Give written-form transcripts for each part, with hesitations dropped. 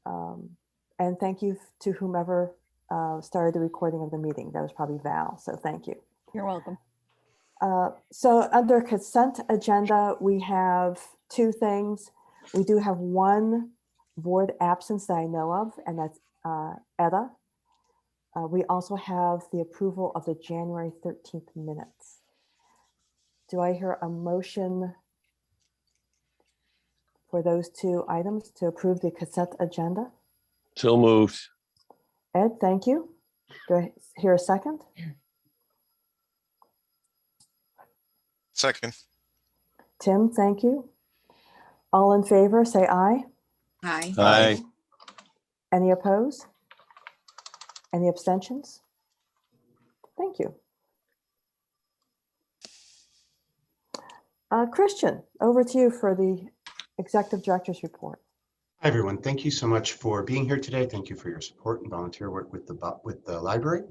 And thank you to whomever started the recording of the meeting. That was probably Val, so thank you. You're welcome. So under consent agenda, we have two things. We do have one board absence that I know of, and that's Etta. We also have the approval of the January 13th minutes. Do I hear a motion for those two items to approve the consent agenda? So moved. Ed, thank you. Do I hear a second? Second. Tim, thank you. All in favor, say aye. Aye. Aye. Any opposed? Any abstentions? Thank you. Christian, over to you for the Executive Director's report. Hi, everyone. Thank you so much for being here today. Thank you for your support and volunteer work with the library.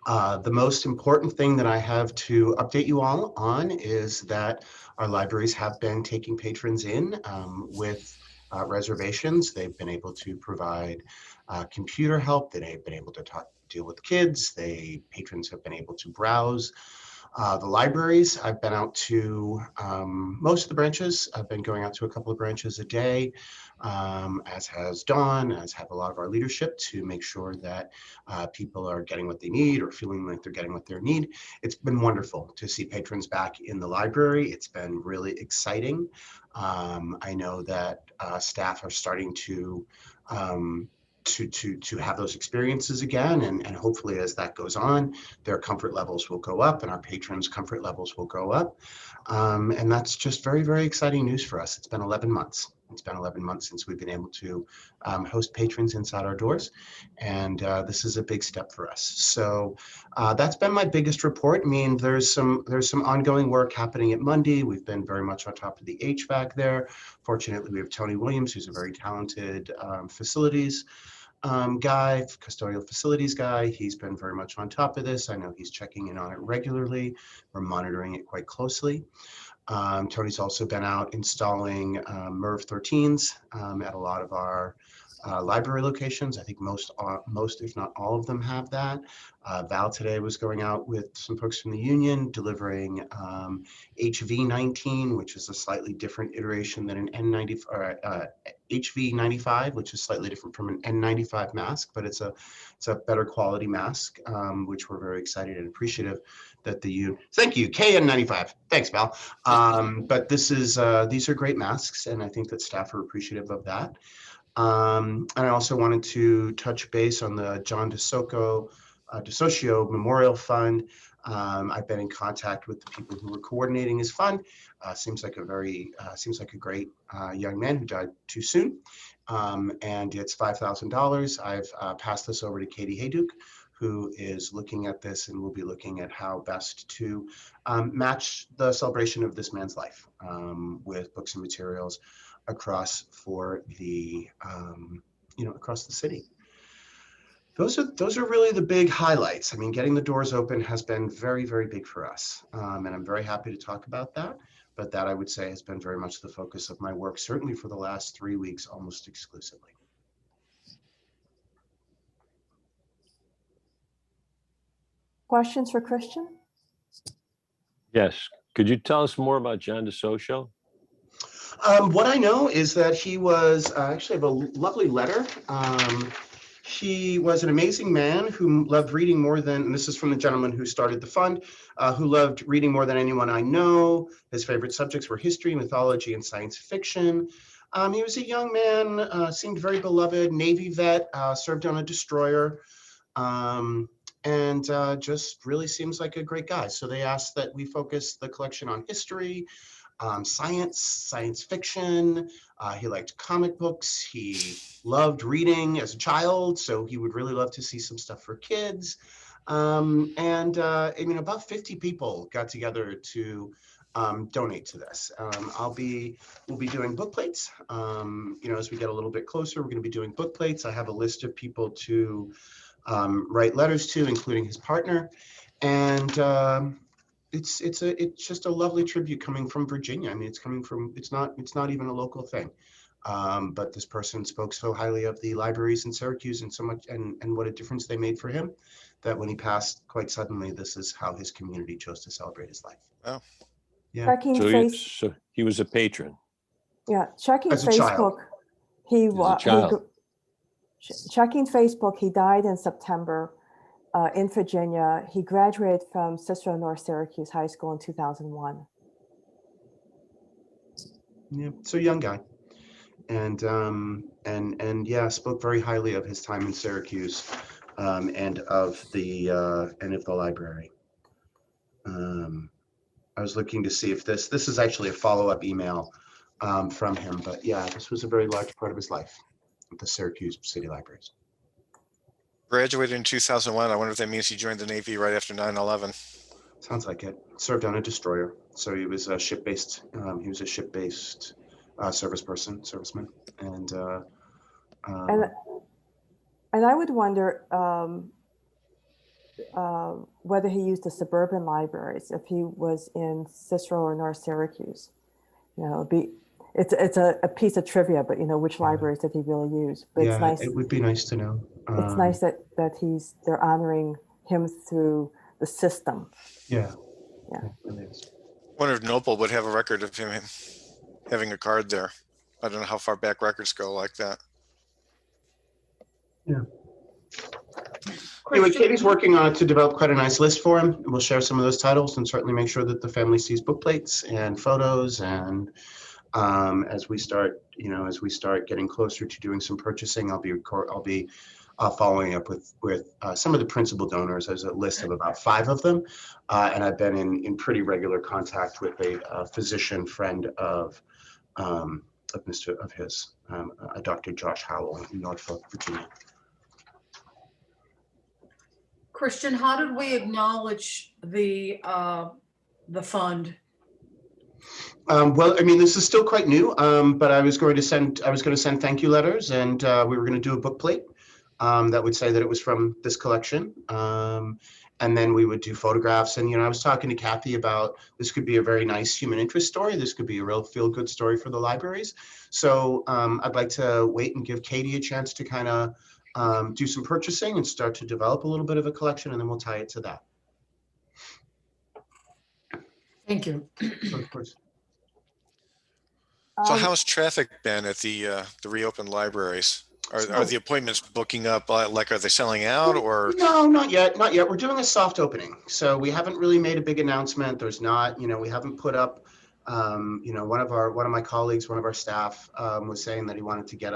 The most important thing that I have to update you all on is that our libraries have been taking patrons in with reservations. They've been able to provide computer help. They've been able to deal with kids. Patrons have been able to browse the libraries. I've been out to most of the branches. I've been going out to a couple of branches a day, as has Dawn, as have a lot of our leadership, to make sure that people are getting what they need or feeling like they're getting what they need. It's been wonderful to see patrons back in the library. It's been really exciting. I know that staff are starting to have those experiences again, and hopefully as that goes on, their comfort levels will go up and our patrons' comfort levels will go up. And that's just very, very exciting news for us. It's been 11 months. It's been 11 months since we've been able to host patrons inside our doors, and this is a big step for us. So that's been my biggest report. I mean, there's some ongoing work happening at Mundy. We've been very much on top of the HVAC there. Fortunately, we have Tony Williams, who's a very talented facilities guy, custodial facilities guy. He's been very much on top of this. I know he's checking in on it regularly. We're monitoring it quite closely. Tony's also been out installing MERV 13s at a lot of our library locations. I think most, if not all of them have that. Val today was going out with some folks from the union delivering HV19, which is a slightly different iteration than an N90 or HV95, which is slightly different from an N95 mask, but it's a better quality mask, which we're very excited and appreciative that thank you, KN95. Thanks, Val. But these are great masks, and I think that staff are appreciative of that. And I also wanted to touch base on the John DeSocio Memorial Fund. I've been in contact with the people who were coordinating his fund. Seems like a great young man who died too soon. And it's $5,000. I've passed this over to Katie Hayduke, who is looking at this and will be looking at how best to match the celebration of this man's life with books and materials across across the city. Those are really the big highlights. I mean, getting the doors open has been very, very big for us. And I'm very happy to talk about that. But that, I would say, has been very much the focus of my work, certainly for the last 3 weeks, almost exclusively. Questions for Christian? Yes. Could you tell us more about John DeSocio? What I know is that he was actually have a lovely letter. He was an amazing man who loved reading more than, and this is from the gentleman who started the fund, who loved reading more than anyone I know. His favorite subjects were history, mythology, and science fiction. He was a young man, seemed very beloved, Navy vet, served on a destroyer, and just really seems like a great guy. So they asked that we focus the collection on history, science fiction. He liked comic books. He loved reading as a child, so he would really love to see some stuff for kids. I mean, about 50 people got together to donate to this. We'll be doing book plates. As we get a little bit closer, we're going to be doing book plates. I have a list of people to write letters to, including his partner, and it's just a lovely tribute coming from Virginia. I mean, it's not even a local thing. But this person spoke so highly of the libraries in Syracuse and so much, and what a difference they made for him, that when he passed quite suddenly, this is how his community chose to celebrate his life. Oh. Yeah, Checking So he was a patron. checking As a child. Facebook, he As a was child. checking Facebook. He died in September in Virginia. He graduated from Cicero North Syracuse High School in 2001. yeah, so young guy, and yeah, spoke very highly of his time in Syracuse, and of the library. I was looking to see if this is actually a follow-up email from him, but yeah, this was a very large part of his life at the Syracuse City Libraries. Graduated in 2001. I wonder if that means he joined the Navy right after 9/11. Sounds like it. Served on a destroyer, so he was a ship-based. He was a ship-based serviceman, and And I would wonder whether he used the suburban libraries if he was in Cicero or North Syracuse. It's a piece of trivia, but which libraries did he really use? But yeah, it's nice. it would be nice to know. It's nice that they're honoring him through the system. Yeah. Yeah. It really is. Wonder if Noble would have a record of him having a card there. I don't know how far back records go like that. Yeah. Anyway, Katie's working on it to develop quite a nice list for him. We'll share some of those titles and certainly make sure that the family sees book plates and photos. And as we start getting closer to doing some purchasing, I'll be following up with some of the principal donors. There's a list of about 5 of them, and I've been in pretty regular contact with a physician friend of Dr. Josh Howell in Norfolk, Virginia. Christian, how did we acknowledge the fund? Well, I mean, this is still quite new, but I was going to send thank you letters, and we were going to do a book plate that would say that it was from this collection. And then we would do photographs. And, I was talking to Kathy about this could be a very nice human interest story. This could be a real feel-good story for the libraries. So I'd like to wait and give Katie a chance to kind of do some purchasing and start to develop a little bit of a collection, and then we'll tie it to that. Thank you. Of course. So how's traffic been at the reopened libraries? Are the appointments booking up? Like, are they selling out or? No, not yet. Not yet. We're doing a soft opening. So we haven't really made a big announcement. There's not, we haven't put up, one of my colleagues, one of our staff was saying that he wanted to get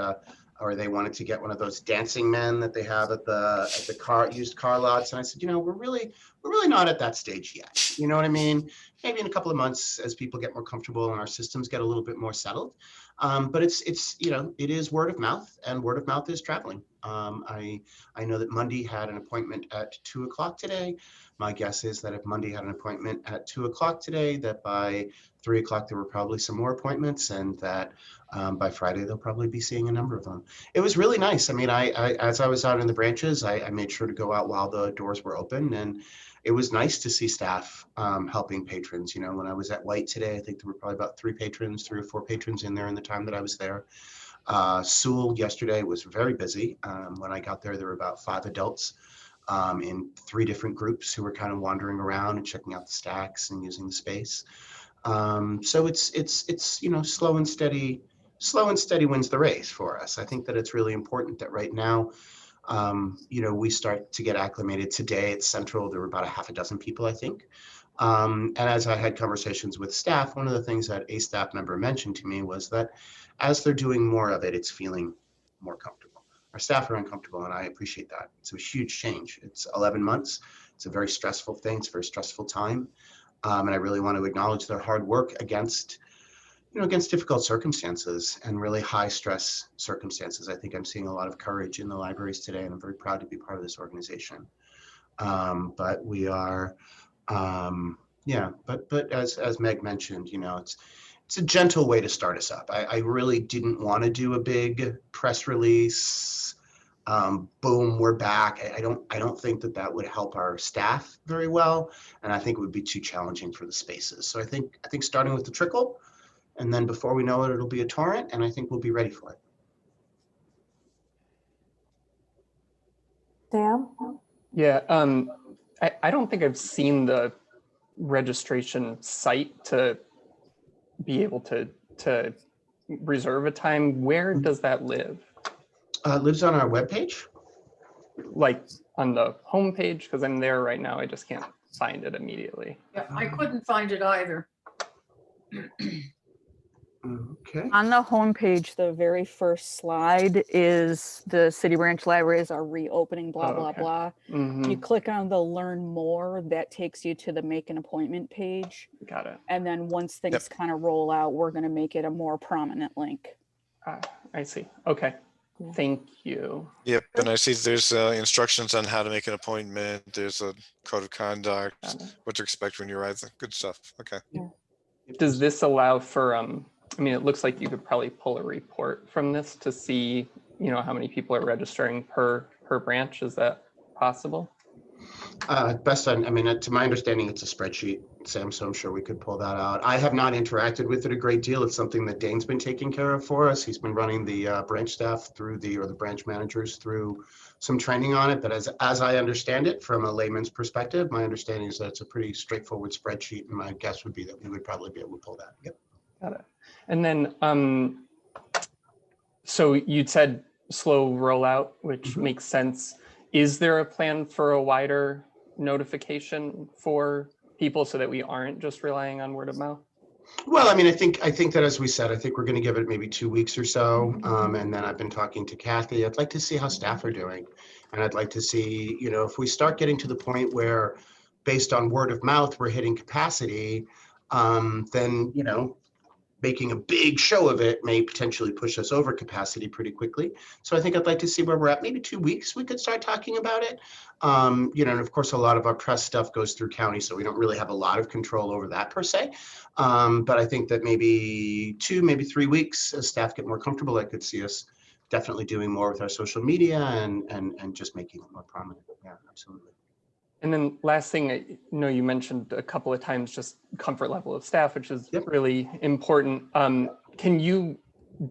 they wanted to get one of those dancing men that they have at the used car lots. And I said, we're really not at that stage yet. You know what I mean? Maybe in a couple of months as people get more comfortable and our systems get a little bit more settled. But it is word of mouth, and word of mouth is traveling. I know that Monday had an appointment at 2:00 today. My guess is that if Monday had an appointment at 2:00 today, that by 3:00 there were probably some more appointments, and that by Friday they'll probably be seeing a number of them. It was really nice. I mean, I as I was out in the branches, I made sure to go out while the doors were open, and it was nice to see staff helping patrons. When I was at White today, I think there were probably about 3 or 4 patrons in there in the time that I was there. Sewell yesterday was very busy. When I got there, there were about 5 adults in 3 different groups who were kind of wandering around and checking out the stacks and using the space. So it's slow and steady wins the race for us. I think that it's really important that right now, we start to get acclimated. Today at Central, there were about 6 people, I think. And as I had conversations with staff, one of the things that a staff member mentioned to me was that as they're doing more of it, it's feeling more comfortable. Our staff are uncomfortable, and I appreciate that. It's a huge change. It's 11 months. It's a very stressful thing. It's a very stressful time. And I really want to acknowledge their hard work against difficult circumstances and really high stress circumstances. I think I'm seeing a lot of courage in the libraries today, and I'm very proud to be part of this organization. But we are, but as Meg mentioned, it's a gentle way to start us up. I really didn't want to do a big press release. Boom, we're back. I don't think that would help our staff very well, and I think it would be too challenging for the spaces. So I think starting with the trickle And then before we know it, it'll be a torrent, and I think we'll be ready for it. Dan? Yeah, I don't think I've seen the registration site to be able to reserve a time. Where does that live? It lives on our webpage. Like on the homepage? Because I'm there right now. I just can't find it immediately. Yeah, I couldn't find it either. Okay. On the homepage, the very first slide is the City Branch Libraries are reopening, blah, Oh, blah, okay. blah. Mhm, You click on the Learn More, that takes you to the Make an Appointment page. got it. And then once things kind of roll out, we're going to make it a more prominent link. I see. Okay. Yeah. Thank you. Yep, and I see there's instructions on how to make an appointment. There's a code of conduct, Got it. what to expect when you arrive. Good stuff. Okay. Does this allow for, I mean, it looks like you could probably pull a report from this to see, how many people are registering per branch. Is that possible? To my understanding, it's a spreadsheet, Sam, so I'm sure we could pull that out. I have not interacted with it a great deal. It's something that Dane's been taking care of for us. He's been running the branch staff through the branch managers through some training on it. But as I understand it from a layman's perspective, my understanding is that it's a pretty straightforward spreadsheet. And my guess would be that we would probably be able to pull that. Yep. Got it. And then, so you'd said slow rollout, which makes sense. Is there a plan for a wider notification for people so that we aren't just relying on word of mouth? Well, I think that, as we said, I think we're going to give it maybe 2 weeks or so. And then I've been talking to Kathy. I'd like to see how staff are doing. And I'd like to see, if we start getting to the point where based on word of mouth, we're hitting capacity, then, making a big show of it may potentially push us over capacity pretty quickly. So I think I'd like to see where we're at. Maybe 2 weeks, we could start talking about it. And of course, a lot of our press stuff goes through county, so we don't really have a lot of control over that per se. But I think that maybe 2, maybe 3 weeks, as staff get more comfortable, I could see us definitely doing more with our social media and just making it more prominent. Yeah, absolutely. And then last thing, you mentioned a couple of times just comfort level of staff, which is Yep. really important. Can you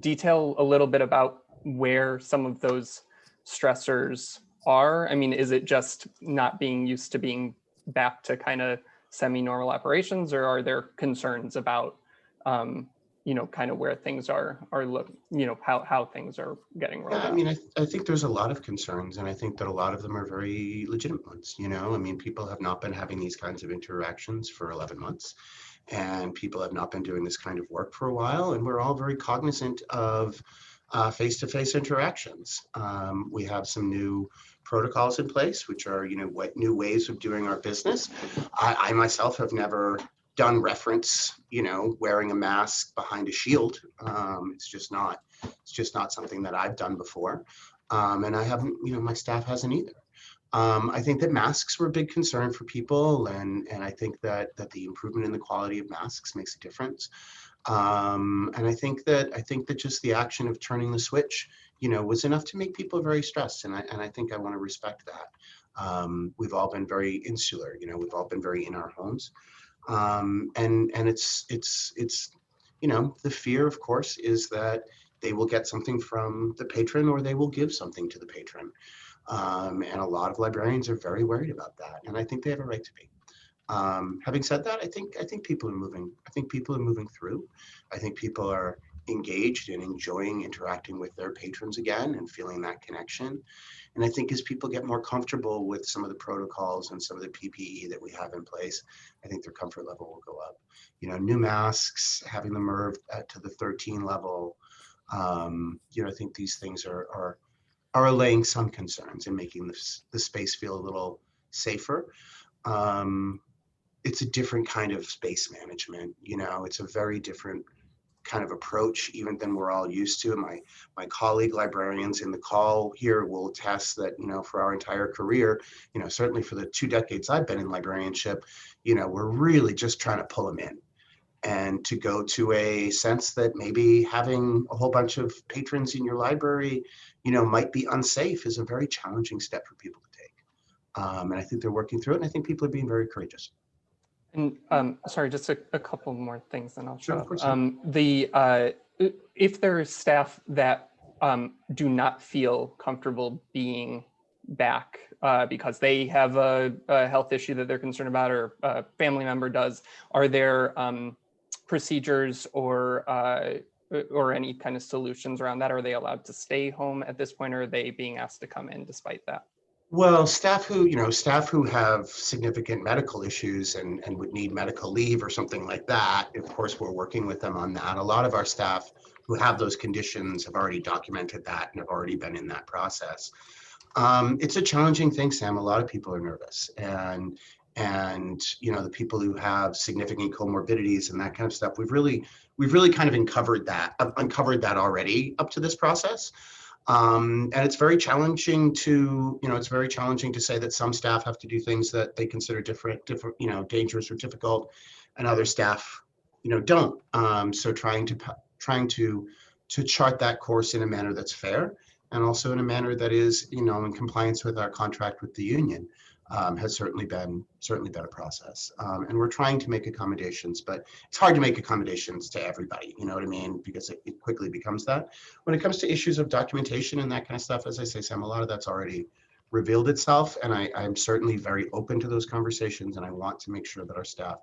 detail a little bit about where some of those stressors are? I mean, is it just not being used to being back to kind of semi-normal operations, or are there concerns about, kind of where things are how things are getting rolled out? I think there's a lot of concerns, and I think that a lot of them are very legitimate ones. People have not been having these kinds of interactions for 11 months, and people have not been doing this kind of work for a while, and we're all very cognizant of face-to-face interactions. We have some new protocols in place, which are, new ways of doing our business. I myself have never done reference, wearing a mask behind a shield. It's just not something that I've done before. And I haven't, my staff hasn't either. I think that masks were a big concern for people. And I think that the improvement in the quality of masks makes a difference. And I think that just the action of turning the switch, was enough to make people very stressed. And I think I want to respect that. We've all been very insular, we've all been very in our homes. And it's the fear, of course, is that they will get something from the patron or they will give something to the patron. And a lot of librarians are very worried about that. And I think they have a right to be. Having said that, I think people are moving. I think people are moving through. I think people are engaged and enjoying interacting with their patrons again and feeling that connection. And I think as people get more comfortable with some of the protocols and some of the PPE that we have in place, I think their comfort level will go up. New masks, having them moved to the 13 level. I think these things are allaying some concerns and making the space feel a little safer. It's a different kind of space management. It's a very different kind of approach even than we're all used to. My colleague librarians in the call here will attest that, for our entire career, certainly for the 2 decades I've been in librarianship, we're really just trying to pull them in. And to go to a sense that maybe having a whole bunch of patrons in your library, might be unsafe is a very challenging step for people to take. And I think they're working through it, and I think people are being very courageous. And sorry, just a couple more things, then I'll Sure, shut of up. course. If there are staff that do not feel comfortable being back because they have a health issue that they're concerned about, or a family member does, are there procedures or any kind of solutions around that? Are they allowed to stay home at this point, or are they being asked to come in despite that? Well, staff who have significant medical issues and would need medical leave or something like that, of course, we're working with them on that. A lot of our staff who have those conditions have already documented that and have already been in that process. It's a challenging thing, Sam. A lot of people are nervous, and the people who have significant comorbidities and that kind of stuff, we've really kind of uncovered that already up to this process. And it's very challenging to, say that some staff have to do things that they consider different, dangerous or difficult, and other staff, don't. So trying to chart that course in a manner that's fair, and also in a manner that is, in compliance with our contract with the union, has certainly been a process. And we're trying to make accommodations, but it's hard to make accommodations to everybody, you know what I mean? Because it quickly becomes that. When it comes to issues of documentation and that kind of stuff, as I say, Sam, a lot of that's already revealed itself. And I'm certainly very open to those conversations. And I want to make sure that our staff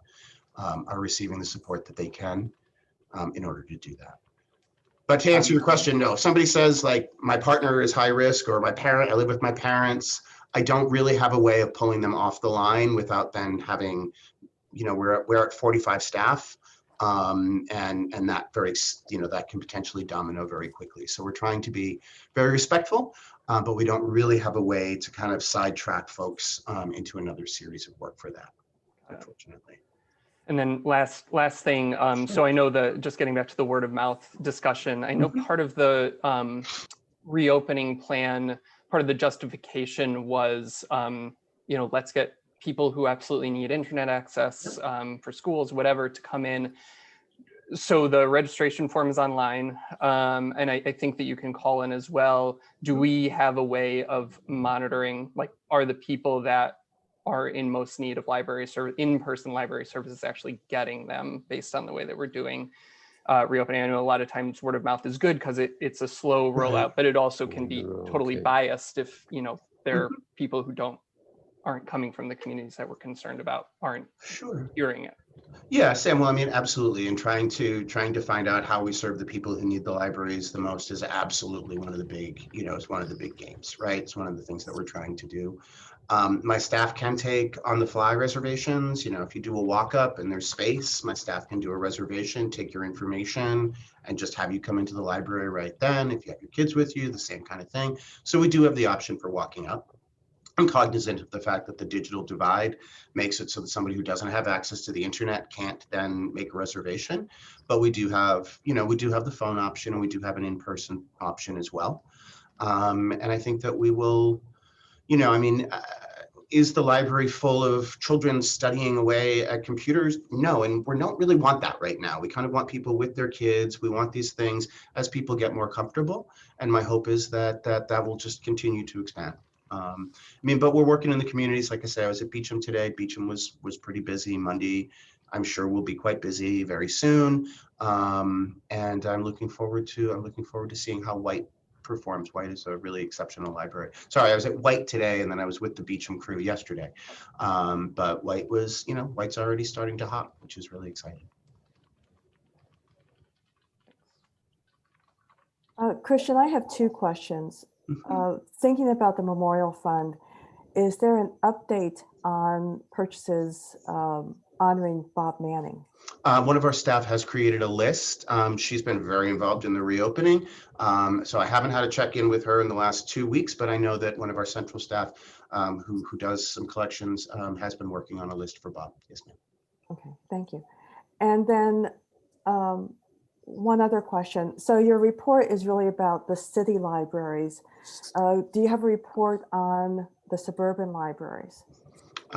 are receiving the support that they can in order to do that. But to answer your question, no, if somebody says like my partner is high risk, or I live with my parents, I don't really have a way of pulling them off the line without then having, we're at 45 staff, and that that can potentially domino very quickly. So we're trying to be very respectful, but we don't really have a way to kind of sidetrack folks into another series of work for that, unfortunately. And then last thing, so I know just getting back to the word of mouth discussion, I know part of the reopening plan, part of the justification was, let's get people who absolutely need internet access for schools, whatever, to come in. So the registration form is online, and I think that you can call in as well. Do we have a way of monitoring, like, are the people that are in most need of in-person library services actually getting them based on the way that we're doing reopening? I know a lot of times word of mouth is good because it's a slow rollout, but it also can be totally biased if there are people who aren't coming from the communities that we're concerned about, aren't hearing it. Yeah, Sam, well, I mean, absolutely. And trying to find out how we serve the people who need the libraries the most is absolutely one of the big, it's one of the big games, right? It's one of the things that we're trying to do. My staff can take on the fly reservations. If you do a walk up and there's space, my staff can do a reservation, take your information, and just have you come into the library right then. If you have your kids with you, the same kind of thing. So we do have the option for walking up. I'm cognizant of the fact that the digital divide makes it so that somebody who doesn't have access to the internet can't then make a reservation. But we do have, the phone option, and we do have an in-person option as well. And I think that we will, is the library full of children studying away at computers? No, and we don't really want that right now. We kind of want people with their kids. We want these things as people get more comfortable. And my hope is that will just continue to expand. But we're working in the communities. Like I say, I was at Beecham today. Beecham was pretty busy. Monday, I'm sure we'll be quite busy very soon. And I'm looking forward to seeing how White performs. White is a really exceptional library. Sorry, I was at White today, and then I was with the Beecham crew yesterday. But White was, White's already starting to hop, which is really exciting. Christian, I have two questions. Thinking about the Memorial Fund, is there an update on purchases honoring Bob Manning? One of our staff has created a list. She's been very involved in the reopening. So I haven't had a check-in with her in the last 2 weeks, but I know that one of our central staff who does some collections has been working on a list for Bob. Yes, ma'am. Okay, thank you. And then one other question. So your report is really about the city libraries. Do you have a report on the suburban libraries?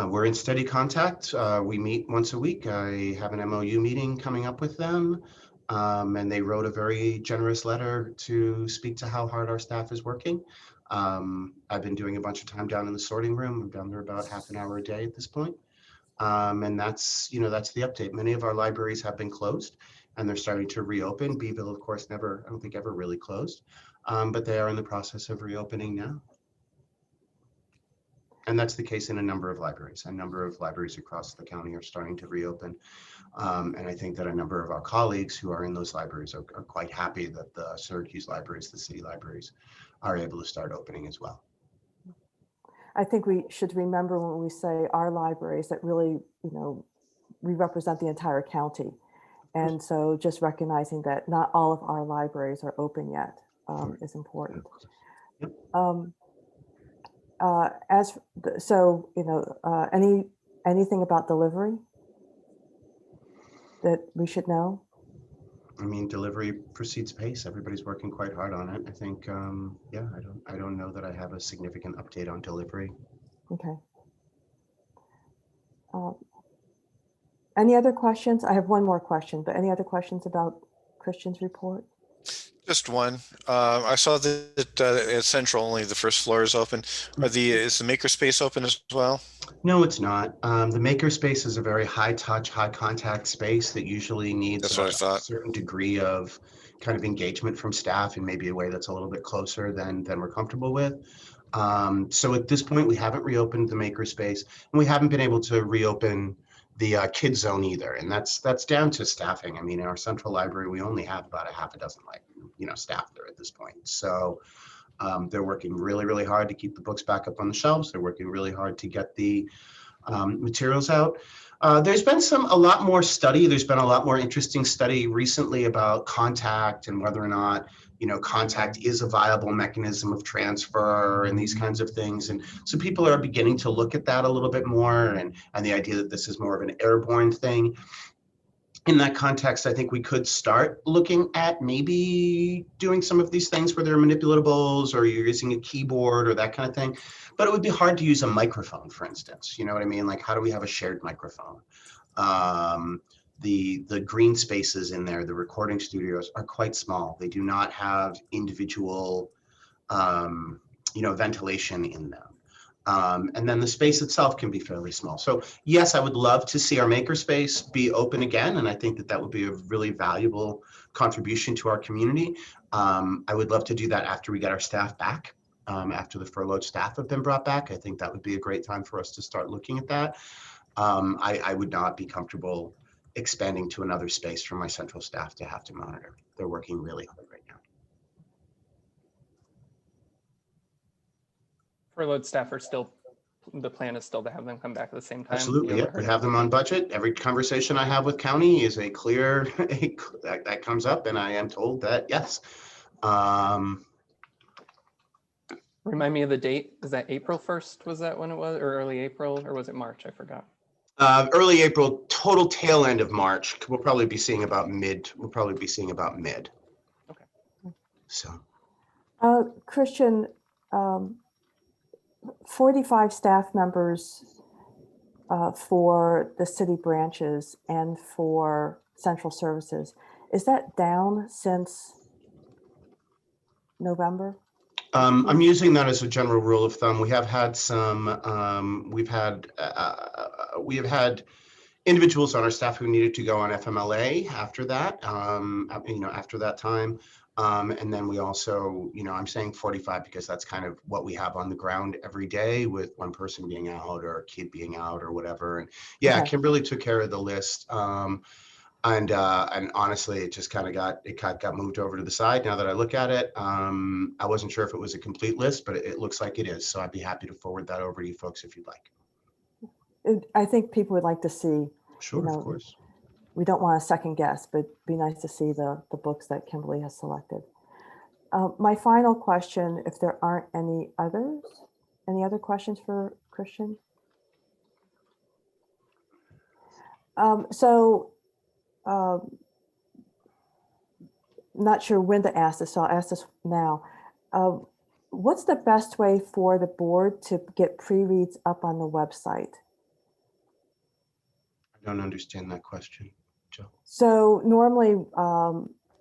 We're in steady contact. We meet once a week. I have an MOU meeting coming up with them. And they wrote a very generous letter to speak to how hard our staff is working. I've been doing a bunch of time down in the sorting room. I'm down there about half an hour a day at this point. And that's the update. Many of our libraries have been closed and they're starting to reopen. Beeville, of course, I don't think ever really closed, but they are in the process of reopening now. And that's the case in a number of libraries. A number of libraries across the county are starting to reopen. And I think that a number of our colleagues who are in those libraries are quite happy that the Syracuse libraries, the city libraries, are able to start opening as well. I think we should remember when we say our libraries that really, we represent the entire county. And so just recognizing that not all of our libraries are open yet is important. Yep. Anything about delivery that we should know? I mean, delivery proceeds pace. Everybody's working quite hard on it. I think, yeah, I don't know that I have a significant update on delivery. Okay. Any other questions? I have one more question, but any other questions about Christian's report? Just one. I saw that at Central only the first floor is open. Is the makerspace open as well? No, it's not. The makerspace is a very high touch, high contact space that usually needs That's what I a thought. certain degree of kind of engagement from staff in maybe a way that's a little bit closer than we're comfortable with. So at this point, we haven't reopened the makerspace, and we haven't been able to reopen the kid zone either. And that's down to staffing. I mean, in our central library, we only have about a half a dozen staff there at this point. So they're working really, really hard to keep the books back up on the shelves. They're working really hard to get the materials out. There's been a lot more study. There's been a lot more interesting study recently about contact and whether or not, contact is a viable mechanism of transfer and these kinds of things. And so people are beginning to look at that a little bit more, and the idea that this is more of an airborne thing. In that context, I think we could start looking at maybe doing some of these things where there are manipulatables or you're using a keyboard or that kind of thing. But it would be hard to use a microphone, for instance. You know what I mean? Like, how do we have a shared microphone? The green spaces in there, the recording studios, are quite small. They do not have individual, ventilation in them. And then the space itself can be fairly small. So yes, I would love to see our makerspace be open again. And I think that would be a really valuable contribution to our community. I would love to do that after we get our staff back, after the furloughed staff have been brought back. I think that would be a great time for us to start looking at that. I would not be comfortable expanding to another space for my central staff to have to monitor. They're working really hard right now. Furloughed staff are still, the plan is still to have them come back at the same time? Absolutely, yeah. We have them on budget. Every conversation I have with county is a clear, that comes up, and I am told that, yes. Remind me of the date. Is that April 1st? Was that when it was, or early April, or was it March? I forgot. Early April, total tail end of March. We'll probably be seeing about mid. Okay. So. Christian, 45 staff members for the city branches and for central services. Is that down since November? I'm using that as a general rule of thumb. We have had some, we have had individuals on our staff who needed to go on FMLA after that, after that time. And then we also, I'm saying 45 because that's kind of what we have on the ground every day, with one person being out or a kid being out or whatever. And yeah, okay. Kimberly took care of the list. And honestly, it just kind of got moved over to the side. Now that I look at it, I wasn't sure if it was a complete list, but it looks like it is. So I'd be happy to forward that over to you folks if you'd like. I think people would like to see. Sure, of course. We don't want to second guess, but it'd be nice to see the books that Kimberly has selected. My final question, if there aren't any other questions for Christian? Not sure when to ask this, so I'll ask this now. What's the best way for the board to get pre-reads up on the website? I don't understand that question, Joe. So normally,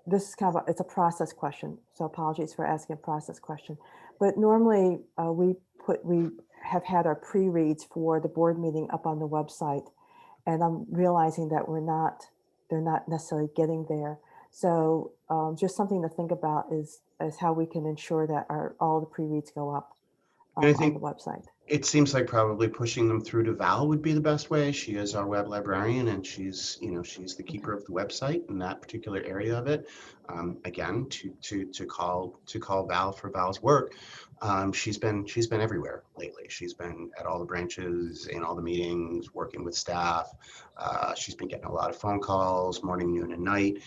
this is kind of it's a process question. So apologies for asking a process question. But normally we have had our pre-reads for the board meeting up on the website. And I'm realizing that they're not necessarily getting there. So just something to think about is how we can ensure that all the pre-reads go up And I on think the website. it seems like probably pushing them through to Val would be the best way. She is our web librarian, and she's the keeper of the website in that particular area of it. Again, to call Val for Val's work. She's been everywhere lately. She's been at all the branches, in all the meetings, working with staff. She's been getting a lot of phone calls, morning, noon, and night.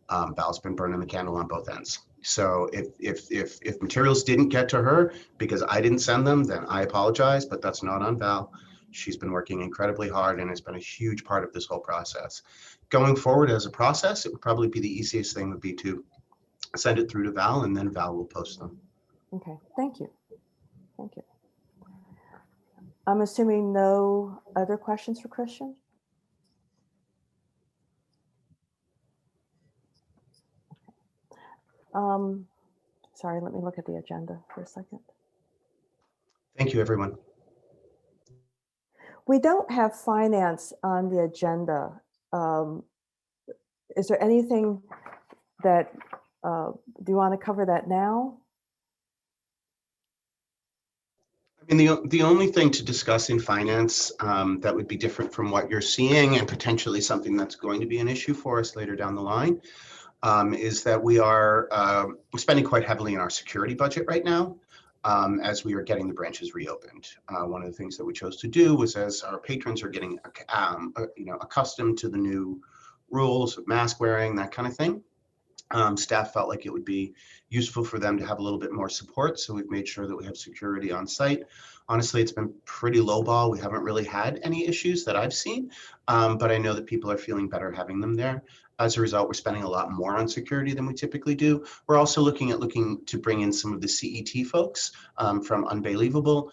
Val's been burning the candle on both ends. So if materials didn't get to her because I didn't send them, then I apologize, but that's not on Val. She's been working incredibly hard and has been a huge part of this whole process. Going forward as a process, it would probably be the easiest thing would be to send it through to Val, and then Val will post them. Okay, thank you. Thank you. I'm assuming no other questions for Christian? Sorry, let me look at the agenda for a second. Thank you, everyone. We don't have finance on the agenda. Is there anything that, do you want to cover that now? I mean, the only thing to discuss in finance that would be different from what you're seeing and potentially something that's going to be an issue for us later down the line is that we are spending quite heavily in our security budget right now as we are getting the branches reopened. One of the things that we chose to do was, as our patrons are getting accustomed to the new rules of mask wearing, that kind of thing, staff felt like it would be useful for them to have a little bit more support. So we've made sure that we have security on site. Honestly, it's been pretty lowball. We haven't really had any issues that I've seen, but I know that people are feeling better having them there. As a result, we're spending a lot more on security than we typically do. We're also looking to bring in some of the CET folks from Unbelievable,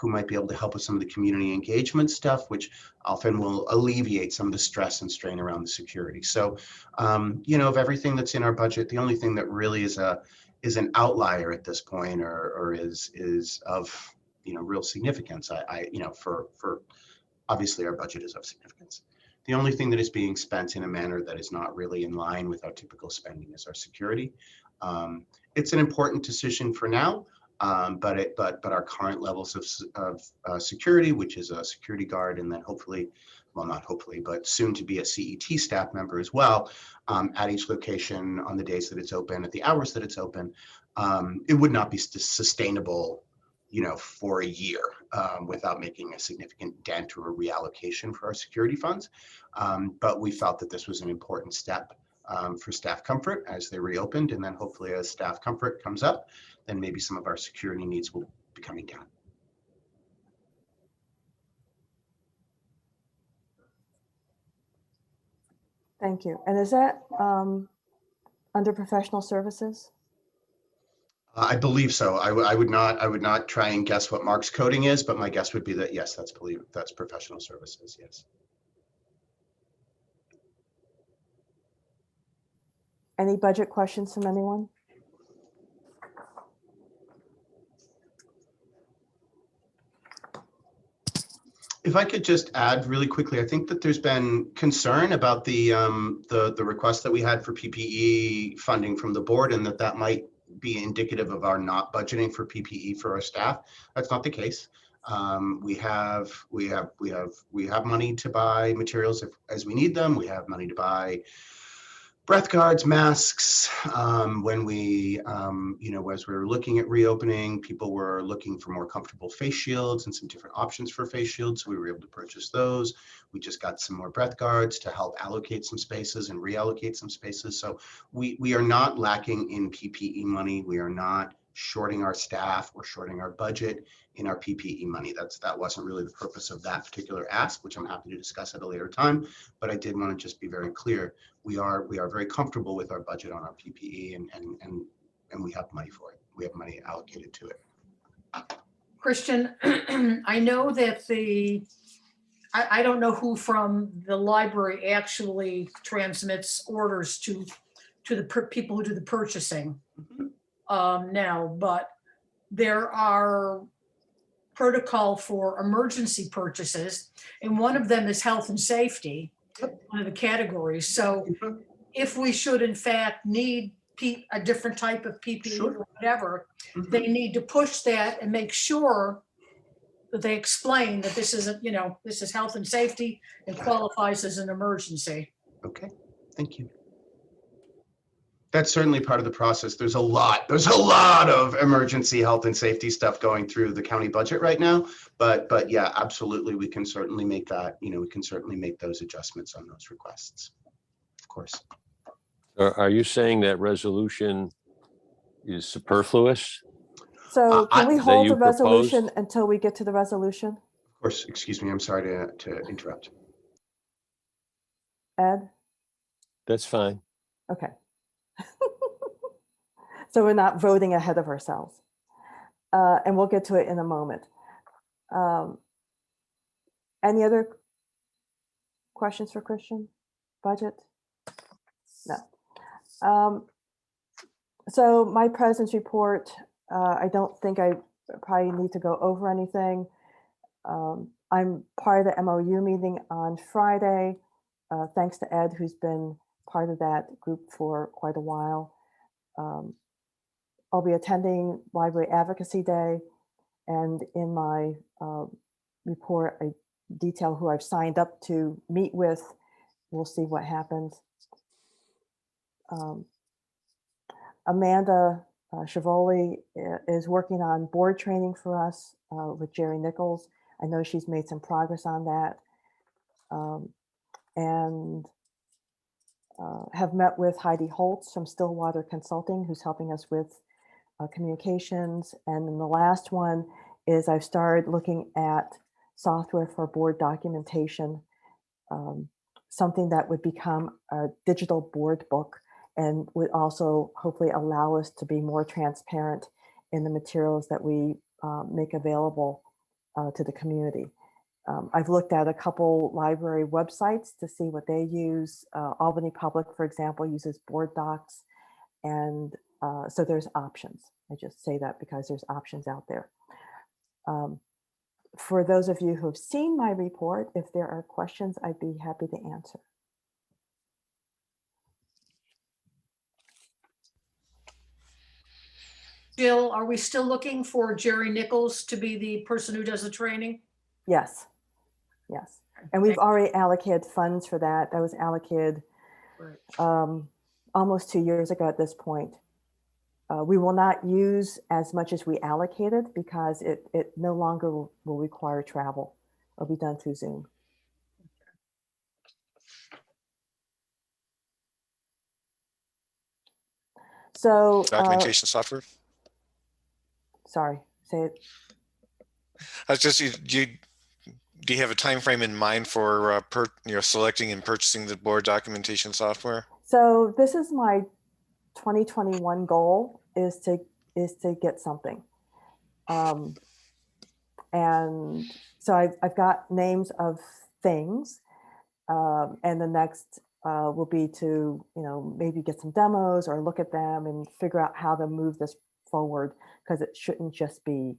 who might be able to help with some of the community engagement stuff, which often will alleviate some of the stress and strain around the security. So, of everything that's in our budget, the only thing that really is an outlier at this point, or is of real significance. For obviously our budget is of significance. The only thing that is being spent in a manner that is not really in line with our typical spending is our security. It's an important decision for now, but our current levels of security, which is a security guard, and then hopefully, well, not hopefully, but soon to be a CET staff member as well, at each location on the days that it's open, at the hours that it's open, it would not be sustainable for a year without making a significant dent or a reallocation for our security funds. But we felt that this was an important step for staff comfort as they reopened. And then hopefully as staff comfort comes up, then maybe some of our security needs will be coming down. Thank you. And is that under professional services? I believe so. I would not try and guess what Mark's coding is, but my guess would be that yes, that's professional services. Yes. Any budget questions from anyone? If I could just add really quickly, I think that there's been concern about the request that we had for PPE funding from the board, and that might be indicative of our not budgeting for PPE for our staff. That's not the case. We have money to buy materials as we need them. We have money to buy breath guards, masks. When we, as we were looking at reopening, people were looking for more comfortable face shields and some different options for face shields. So we were able to purchase those. We just got some more breath guards to help allocate some spaces and reallocate some spaces. So we are not lacking in PPE money. We are not shorting our staff or shorting our budget in our PPE money. That wasn't really the purpose of that particular ask, which I'm happy to discuss at a later time. But I did want to just be very clear. We are very comfortable with our budget on our PPE, and we have money for it. We have money allocated to it. Christian, I know that I don't know who from the library actually transmits orders to the people who do the purchasing now, but there are protocol for emergency purchases, and one of them is health and safety, one of the categories. So Mhm. if we should in fact need a different type of PPE Sure. or whatever, Mhm. they need to push that and make sure that they explain that this is, this is health and safety and qualifies as an emergency. Okay, thank you. That's certainly part of the process. There's a lot of emergency health and safety stuff going through the county budget right now. But yeah, absolutely, we can certainly make that, we can certainly make those adjustments on those requests. Of course. Are you saying that resolution is superfluous? So can we That hold you the resolution proposed? until we get to the resolution? Of course, excuse me, I'm sorry to interrupt. Ed? That's fine. Okay. So we're not voting ahead of ourselves. And we'll get to it in a moment. Any other questions for Christian? Budget? No. So my president's report, I don't think I probably need to go over anything. I'm part of the MOU meeting on Friday, thanks to Ed, who's been part of that group for quite a while. I'll be attending Library Advocacy Day, and in my report, I detail who I've signed up to meet with. We'll see what happens. Amanda Schiavoli is working on board training for us with Jerry Nichols. I know she's made some progress on that. And have met with Heidi Holtz from Stillwater Consulting, who's helping us with communications. And then the last one is I've started looking at software for board documentation, something that would become a digital board book and would also hopefully allow us to be more transparent in the materials that we make available to the community. I've looked at a couple library websites to see what they use. Albany Public, for example, uses board docs. And so there's options. I just say that because there's options out there. For those of you who have seen my report, if there are questions, I'd be happy to answer. Jill, are we still looking for Jerry Nichols to be the person who does the training? Yes, yes. And we've already allocated funds for that. That was allocated almost 2 years ago at this point. We will not use as much as we allocated because it no longer will require travel. It'll be done through Zoom. So, Documentation software. sorry, say it. I was just, do you have a time frame in mind for selecting and purchasing the board documentation software? So this is my 2021 goal is to get something. And so I've got names of things, and the next will be to, maybe get some demos or look at them and figure out how to move this forward, because it shouldn't just be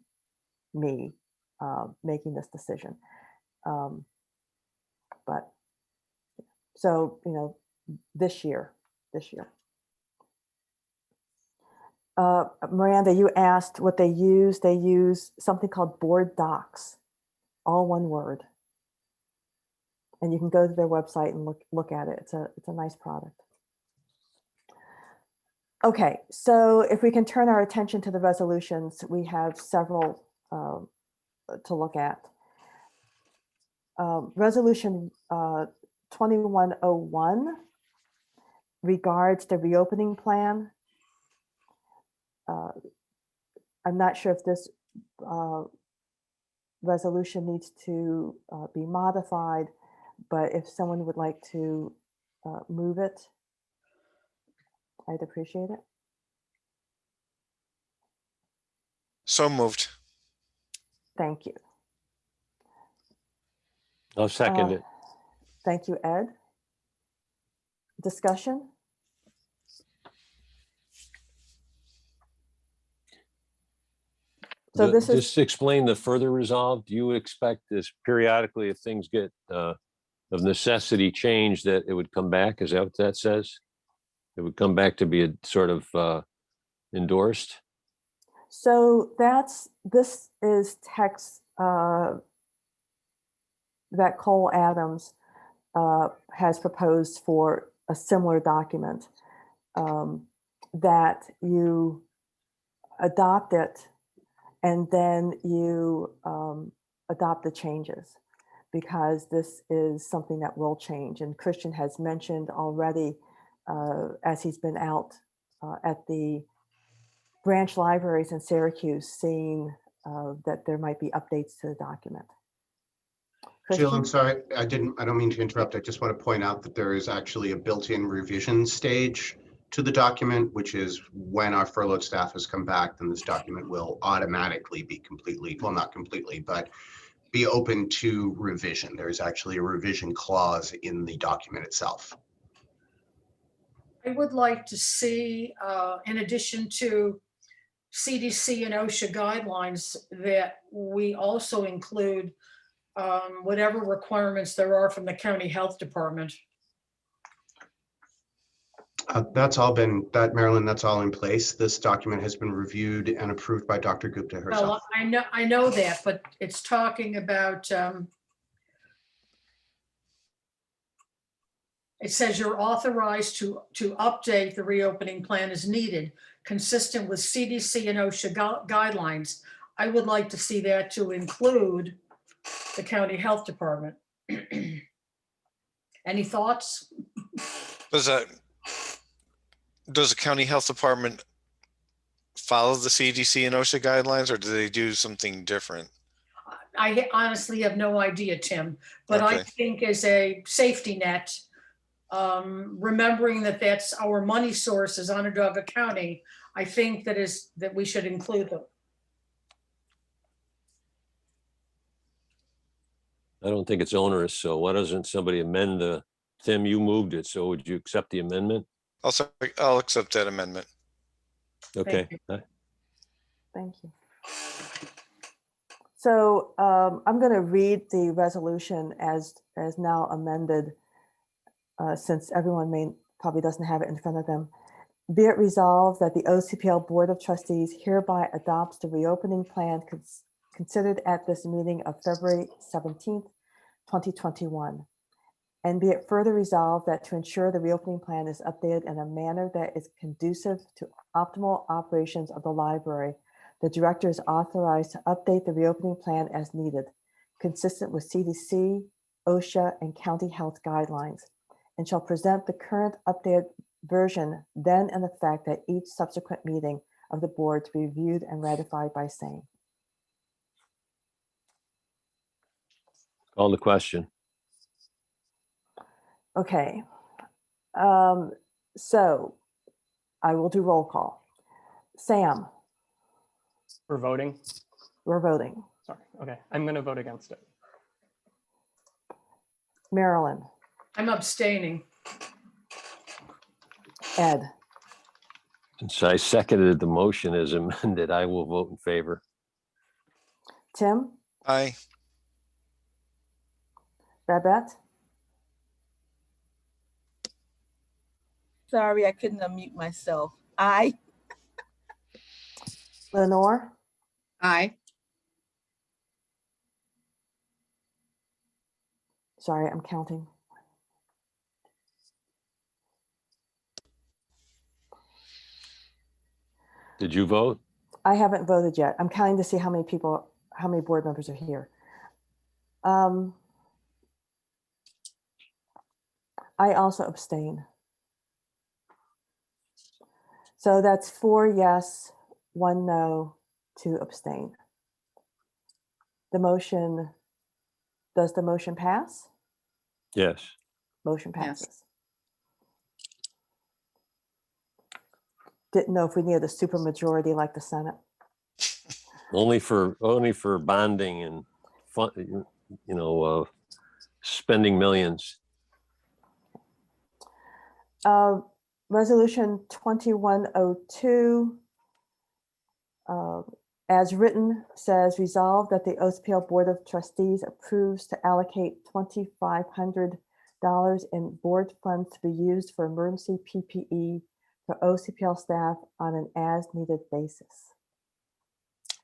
me making this decision. But so, this year. Miranda, you asked what they use. They use something called Board Docs, all one word. And you can go to their website and look at it. It's a nice product. Okay, so if we can turn our attention to the resolutions, we have several to look at. Resolution 2101 regards the reopening plan. I'm not sure if this resolution needs to be modified, but if someone would like to move it, I'd appreciate it. So moved. Thank you. I'll second it. Thank you, Ed. Discussion? So this is, Just explain the further resolve. Do you expect this periodically, if things get of necessity changed, that it would come back? Is that what that says? It would come back to be a sort of endorsed? so this is text that Cole Adams has proposed for a similar document, that you adopt it and then you adopt the changes, because this is something that will change. And Christian has mentioned already, as he's been out at the branch libraries in Syracuse, seeing that there might be updates to the document. Jill, I'm Christian? sorry, I don't mean to interrupt. I just want to point out that there is actually a built-in revision stage to the document, which is when our furloughed staff has come back, then this document will automatically be completely, well, not completely, but be open to revision. There is actually a revision clause in the document itself. I would like to see, in addition to CDC and OSHA guidelines, that we also include whatever requirements there are from the county health department. That's all been, Marilyn, that's all in place. This document has been reviewed and approved by Dr. Gupta herself. Well, I know that, but it's talking about, it says you're authorized to update the reopening plan as needed, consistent with CDC and OSHA guidelines. I would like to see that to include the county health department. Any thoughts? Does the county health department follow the CDC and OSHA guidelines, or do they do something different? I honestly have no idea, Tim, but I Okay. think as a safety net, remembering that that's our money source is Onondaga County, I think that we should include them. I don't think it's onerous, so why doesn't somebody amend Tim, you moved it, so would you accept the amendment? I'll accept that amendment. Okay. you. Thank you. So I'm going to read the resolution as now amended, since everyone probably doesn't have it in front of them. Be it resolved that the OCPL Board of Trustees hereby adopts the reopening plan considered at this meeting of February 17th, 2021. And be it further resolved that to ensure the reopening plan is updated in a manner that is conducive to optimal operations of the library, the director is authorized to update the reopening plan as needed, consistent with CDC, OSHA, and county health guidelines, and shall present the current updated version then in effect at each subsequent meeting of the board to be reviewed and ratified by same. Call the question. Okay. So I will do roll call. Sam, We're voting. we're voting. Sorry. Okay. I'm going to vote against it. Marilyn, I'm abstaining. Ed, Since I seconded the motion as amended, I will vote in favor. Tim, Aye. Babette, Sorry, I couldn't unmute myself. Aye. Lenore, Aye. sorry, I'm counting. Did you vote? I haven't voted yet. I'm counting to see how many board members are here. I also abstain. So that's 4 yes, 1 no, 2 abstain. Does the motion pass? Yes. Motion Yes. passes. Didn't know if we needed a super majority like the Senate. Only for bonding and fun, spending millions. Resolution 2102, as written says, resolved that the OCPL Board of Trustees approves to allocate $2,500 in board funds to be used for emergency PPE for OCPL staff on an as-needed basis.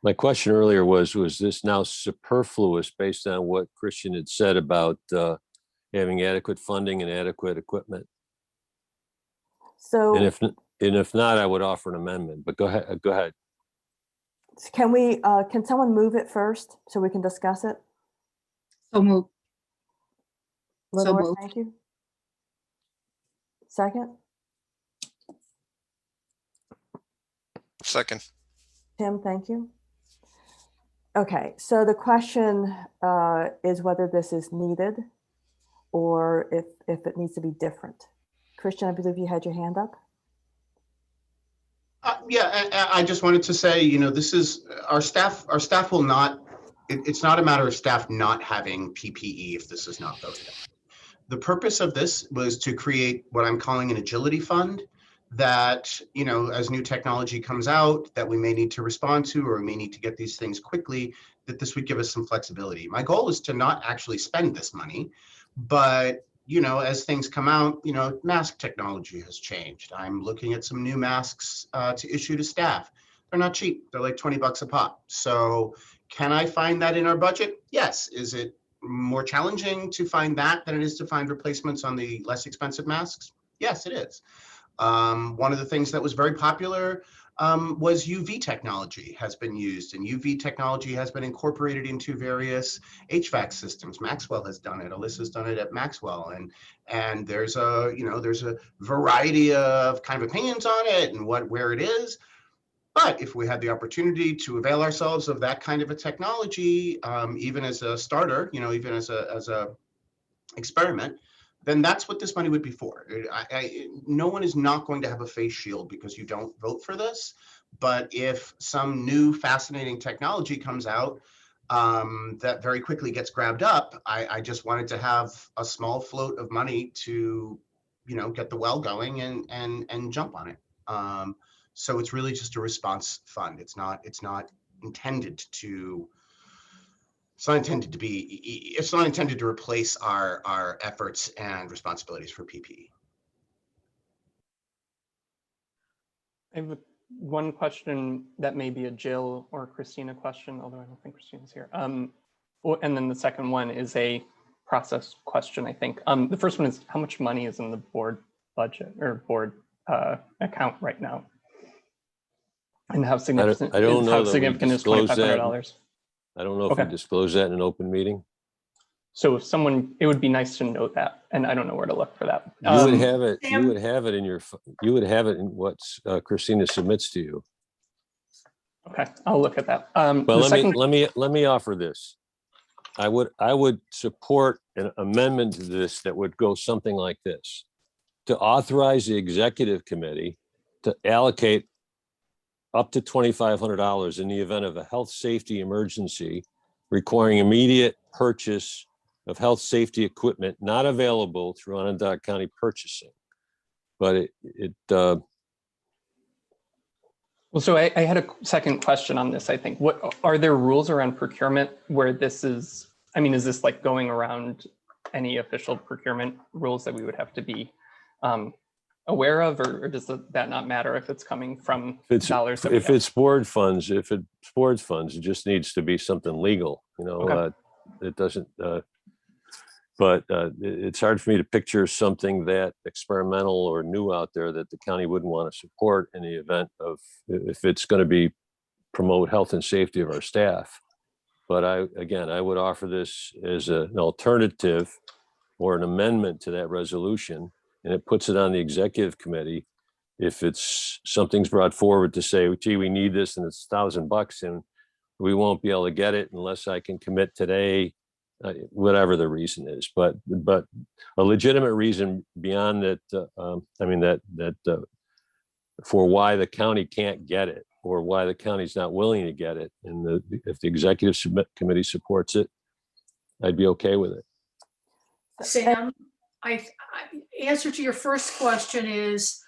My question earlier was this now superfluous based on what Christian had said about having adequate funding and adequate equipment? So And if not, I would offer an amendment, but go ahead, go ahead. can someone move it first so we can discuss it? So move. So Lenore, moved. thank you. Second, Second. Tim, thank you. Okay, so the question is whether this is needed or if it needs to be different. Christian, I believe you had your hand up. Yeah, I just wanted to say, you know, this is our staff will not, it's not a matter of staff not having PPE if this is not voted on. The purpose of this was to create what I'm calling an agility fund that, you know, as new technology comes out that we may need to respond to, or we may need to get these things quickly, that this would give us some flexibility. My goal is to not actually spend this money, but you know, as things come out, you know, mask technology has changed. I'm looking at some new masks to issue to staff. They're not cheap. They're like 20 bucks a pop. So can I find that in our budget? Yes. Is it more challenging to find that than it is to find replacements on the less expensive masks? Yes, it is. One of the things that was very popular was UV technology has been used, and UV technology has been incorporated into various HVAC systems. Maxwell has done it. Alyssa's done it at Maxwell, and there's a, you know, there's a variety of kind of opinions on it and where it is. But if we had the opportunity to avail ourselves of that kind of a technology, even as a starter, you know, even as a experiment, then that's what this money would be for. No one is not going to have a face shield because you don't vote for this. But if some new fascinating technology comes out that very quickly gets grabbed up, I just wanted to have a small float of money to, you know, get the well going and jump on it. So it's really just a response fund. It's not intended to. It's not intended to be, it's not intended to replace our efforts and responsibilities for PPE. I have one question that may be a Jill or Christina question, although I don't think Christina's here. And then the second one is a process question, I think. The first one is, how much money is in the board budget or board account right now? And how significant, I don't know how that we significant is disclose that. $2,500? I don't know if we Okay. disclose that in an open meeting. So if someone, it would be nice to know that, and I don't know where to look for that. You would have it. Sam? You would have it in your. You would have it in what Christina submits to you. Okay, I'll look at that. Well, The second- let me offer this. I would support an amendment to this that would go something like this: to authorize the executive committee to allocate up to $2,500 in the event of a health safety emergency requiring immediate purchase of health safety equipment not available through Onondaga County purchasing. But Well, so I had a second question on this, I think. What are there rules around procurement where this is, I mean, is this like going around any official procurement rules that we would have to be aware of, or does that not matter if it's coming from dollars that we if have? it's board funds, it just needs to be something legal, you know. Okay. It doesn't. But it's hard for me to picture something that experimental or new out there that the county wouldn't want to support in the event of, if it's going to be promote health and safety of our staff. But I would offer this as an alternative or an amendment to that resolution, and it puts it on the executive committee. If it's something's brought forward to say, gee, we need this and it's $1,000 and we won't be able to get it unless I can commit today, whatever the reason is, but a legitimate reason beyond that, for why the county can't get it or why the county's not willing to get it. And if the executive committee supports it, I'd be okay with it. Sam, I answer to your first question is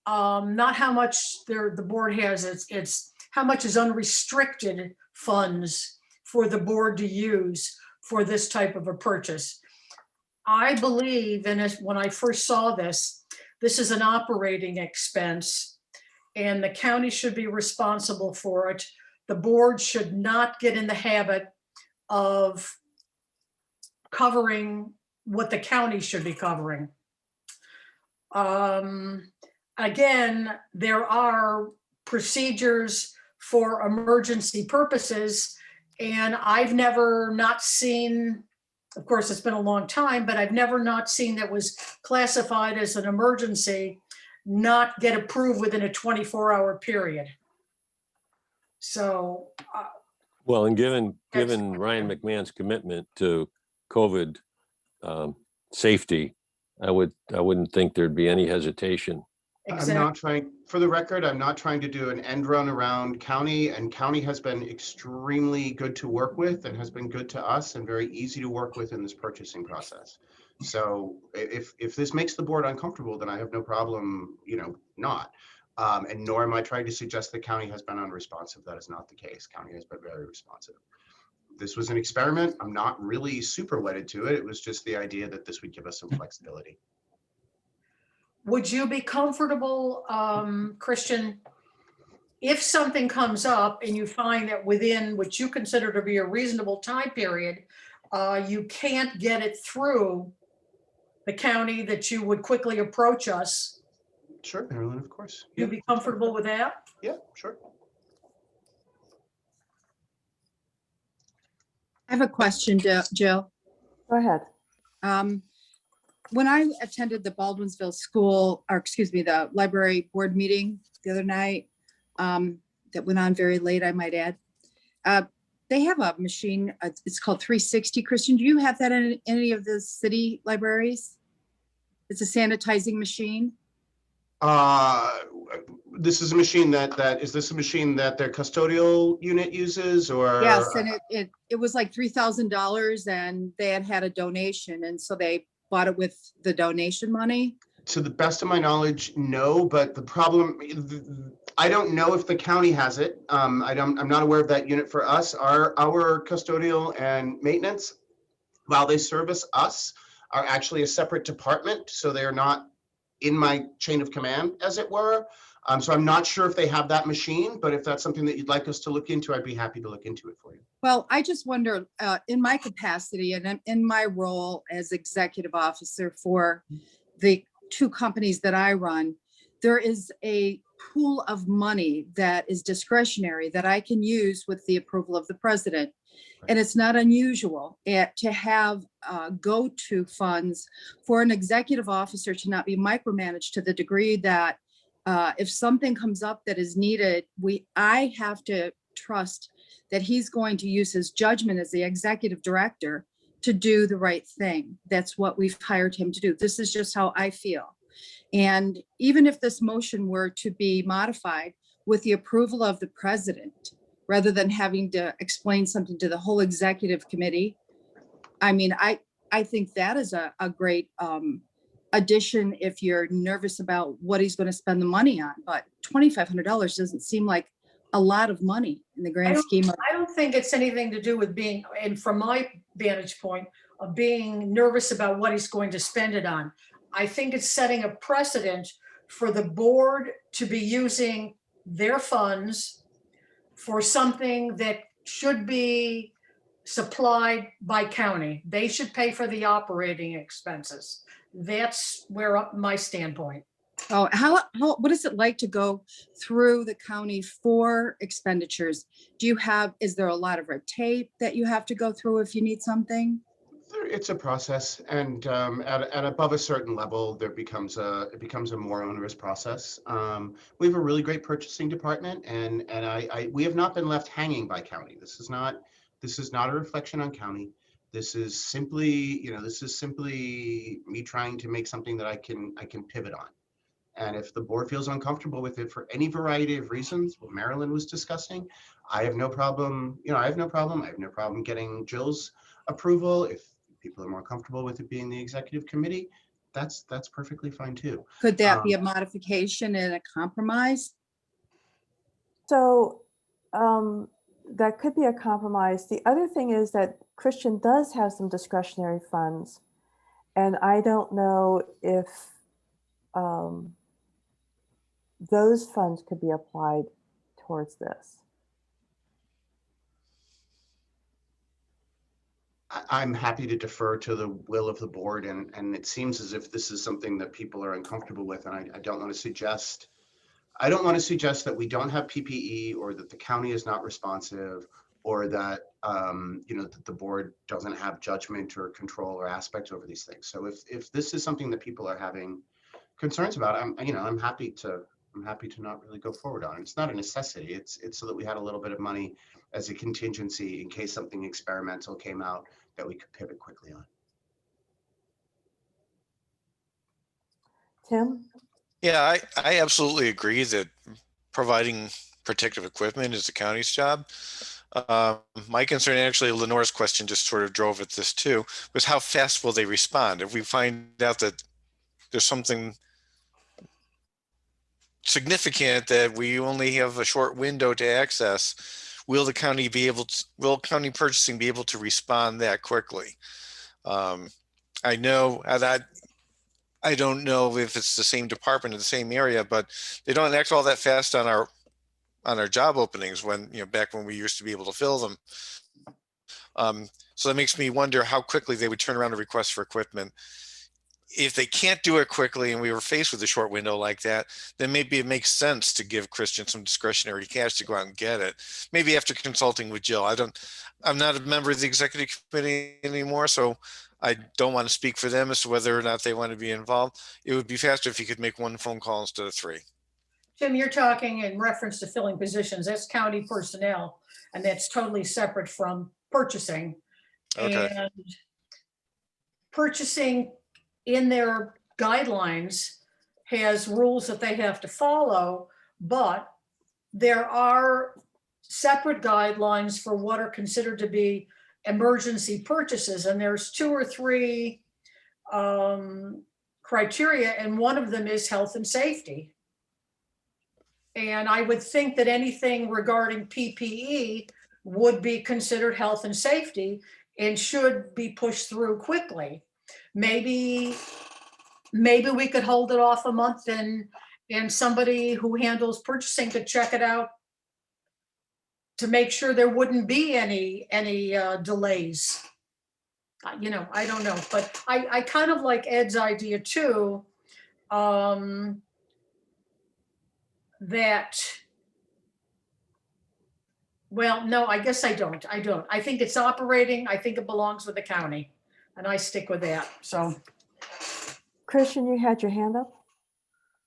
not how much the board has. It's how much is unrestricted funds for the board to use for this type of a purchase. I believe, and when I first saw this, this is an operating expense and the county should be responsible for it. The board should not get in the habit of covering what the county should be covering. Again, there are procedures for emergency purposes, and I've never not seen, of course, it's been a long time, but I've never not seen that was classified as an emergency not get approved within a 24-hour period. So, Well, and given That's- Ryan McMahon's commitment to COVID safety, I wouldn't think there'd be any hesitation. I'm exactly. not trying, for the record, I'm not trying to do an end run around county, and county has been extremely good to work with and has been good to us and very easy to work with in this purchasing process. So if this makes the board uncomfortable, then I have no problem, not. And nor am I trying to suggest the county has been unresponsive. That is not the case. County has been very responsive. This was an experiment. I'm not really super wedded to it. It was just the idea that this would give us some flexibility. Would you be comfortable, Christian, if something comes up and you find that within what you consider to be a reasonable time period, you can't get it through the county, that you would quickly approach us? Sure, Marilyn, of course. You'd be comfortable with that? Yeah, sure. I have a question, Jill. Go ahead. When I attended the Baldwinsville school, or excuse me, the library board meeting the other night, that went on very late, I might add. They have a machine, it's called 360. Christian, do you have that in any of the city libraries? It's a sanitizing machine. This is a machine is this a machine that their custodial unit uses, or? Yes, and it was like $3,000 and they had a donation, and so they bought it with the donation money. To the best of my knowledge, no, but the problem, I don't know if the county has it. I'm not aware of that unit for us. Our custodial and maintenance, while they service us, are actually a separate department, so they are not in my chain of command, as it were. So I'm not sure if they have that machine, but if that's something that you'd like us to look into, I'd be happy to look into it for you. Well, I just wonder, in my capacity and in my role as executive officer for the two companies that I run, there is a pool of money that is discretionary that I can use with the approval of the president. And it's not unusual to have go-to funds for an executive officer to not be micromanaged to the degree that if something comes up that is needed, I have to trust that he's going to use his judgment as the executive director to do the right thing. That's what we've hired him to do. This is just how I feel. And even if this motion were to be modified with the approval of the president, rather than having to explain something to the whole executive committee, I mean, I think that is a great addition if you're nervous about what he's going to spend the money on. But $2,500 doesn't seem like a lot of money in the grand scheme of. I don't think it's anything to do with being, and from my vantage point, of being nervous about what he's going to spend it on. I think it's setting a precedent for the board to be using their funds for something that should be supplied by county. They should pay for the operating expenses. That's where my standpoint. Oh, what is it like to go through the county for expenditures? Is there a lot of red tape that you have to go through if you need something? It's a process, and at above a certain level, it becomes a more onerous process. We have a really great purchasing department, and we have not been left hanging by county. This is not a reflection on county. This is simply me trying to make something that I can pivot on. And if the board feels uncomfortable with it for any variety of reasons, what Marilyn was discussing, I have no problem. I have no problem getting Jill's approval. If people are more comfortable with it being the executive committee, that's perfectly fine too. Could that be a modification and a compromise? So that could be a compromise. The other thing is that Christian does have some discretionary funds, and I don't know if those funds could be applied towards this. I'm happy to defer to the will of the board, and it seems as if this is something that people are uncomfortable with, and I don't want to suggest, that we don't have PPE, or that the county is not responsive, or that, that the board doesn't have judgment or control or aspect over these things. So if this is something that people are having concerns about, I'm happy to not really go forward on it. It's not a necessity. It's so that we had a little bit of money as a contingency in case something experimental came out that we could pivot quickly on. Tim? Yeah, I absolutely agree that providing protective equipment is the county's job. My concern, actually, Lenore's question just sort of drove at this too, was how fast will they respond? If we find out that there's something significant that we only have a short window to access, will county purchasing be able to respond that quickly? I know that I don't know if it's the same department in the same area, but they don't act all that fast on our job openings when, back when we used to be able to fill them. So that makes me wonder how quickly they would turn around a request for equipment. If they can't do it quickly and we were faced with a short window like that, then maybe it makes sense to give Christian some discretionary cash to go out and get it. Maybe after consulting with Jill. I'm not a member of the executive committee anymore, so I don't want to speak for them as to whether or not they want to be involved. It would be faster if you could make one phone call instead of 3. Jim, you're talking in reference to filling positions. That's county personnel, and that's totally separate from purchasing. Okay. And purchasing in their guidelines has rules that they have to follow, but there are separate guidelines for what are considered to be emergency purchases. And there's 2 or 3 criteria, and one of them is health and safety. And I would think that anything regarding PPE would be considered health and safety and should be pushed through quickly. Maybe we could hold it off a month and somebody who handles purchasing could check it out to make sure there wouldn't be any delays. I don't know, but I kind of like Ed's idea too. Well, no, I guess I don't. I think it's operating. I think it belongs with the county, and I stick with that. So, Christian, you had your hand up?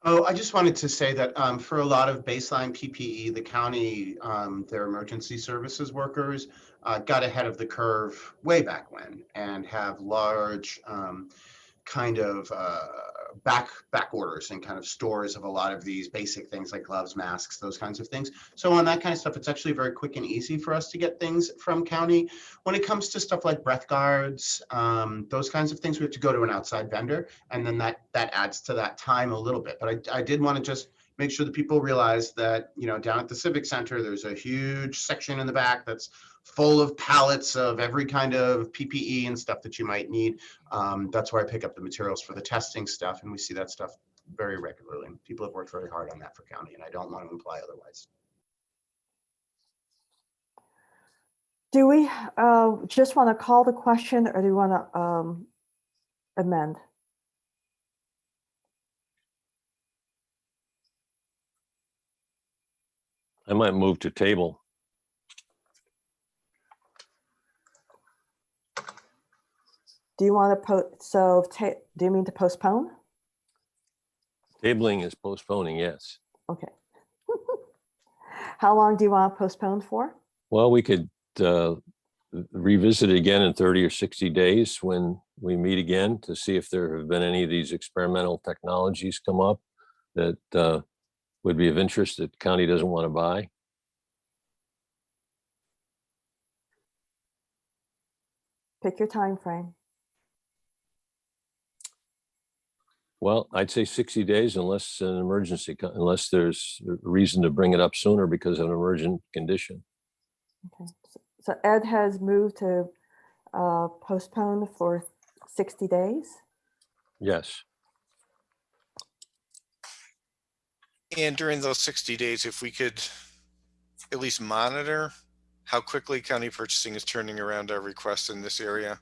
Oh, I just wanted to say that for a lot of baseline PPE, the county, their emergency services workers got ahead of the curve way back when, and have large kind of back orders and kind of stores of a lot of these basic things like gloves, masks, those kinds of things. So on that kind of stuff, it's actually very quick and easy for us to get things from county. When it comes to stuff like breath guards, those kinds of things, we have to go to an outside vendor, and then that adds to that time a little bit. But I did want to just make sure that people realize that, down at the Civic Center, there's a huge section in the back that's full of pallets of every kind of PPE and stuff that you might need. That's where I pick up the materials for the testing stuff, and we see that stuff very regularly. People have worked very hard on that for county, and I don't want to imply otherwise. Do we just want to call the question, or do we want to amend? I might move to table. Do you want to do you mean to postpone? Tabling is postponing, yes. Okay. How long do you want to postpone for? Well, we could revisit it again in 30 or 60 days when we meet again to see if there have been any of these experimental technologies come up that would be of interest that the county doesn't want to buy. Pick your time frame. Well, I'd say 60 days unless an emergency, unless there's a reason to bring it up sooner because of an emergent condition. Okay. So Ed has moved to postpone for 60 days. Yes. And during those 60 days, if we could at least monitor how quickly county purchasing is turning around our requests in this area,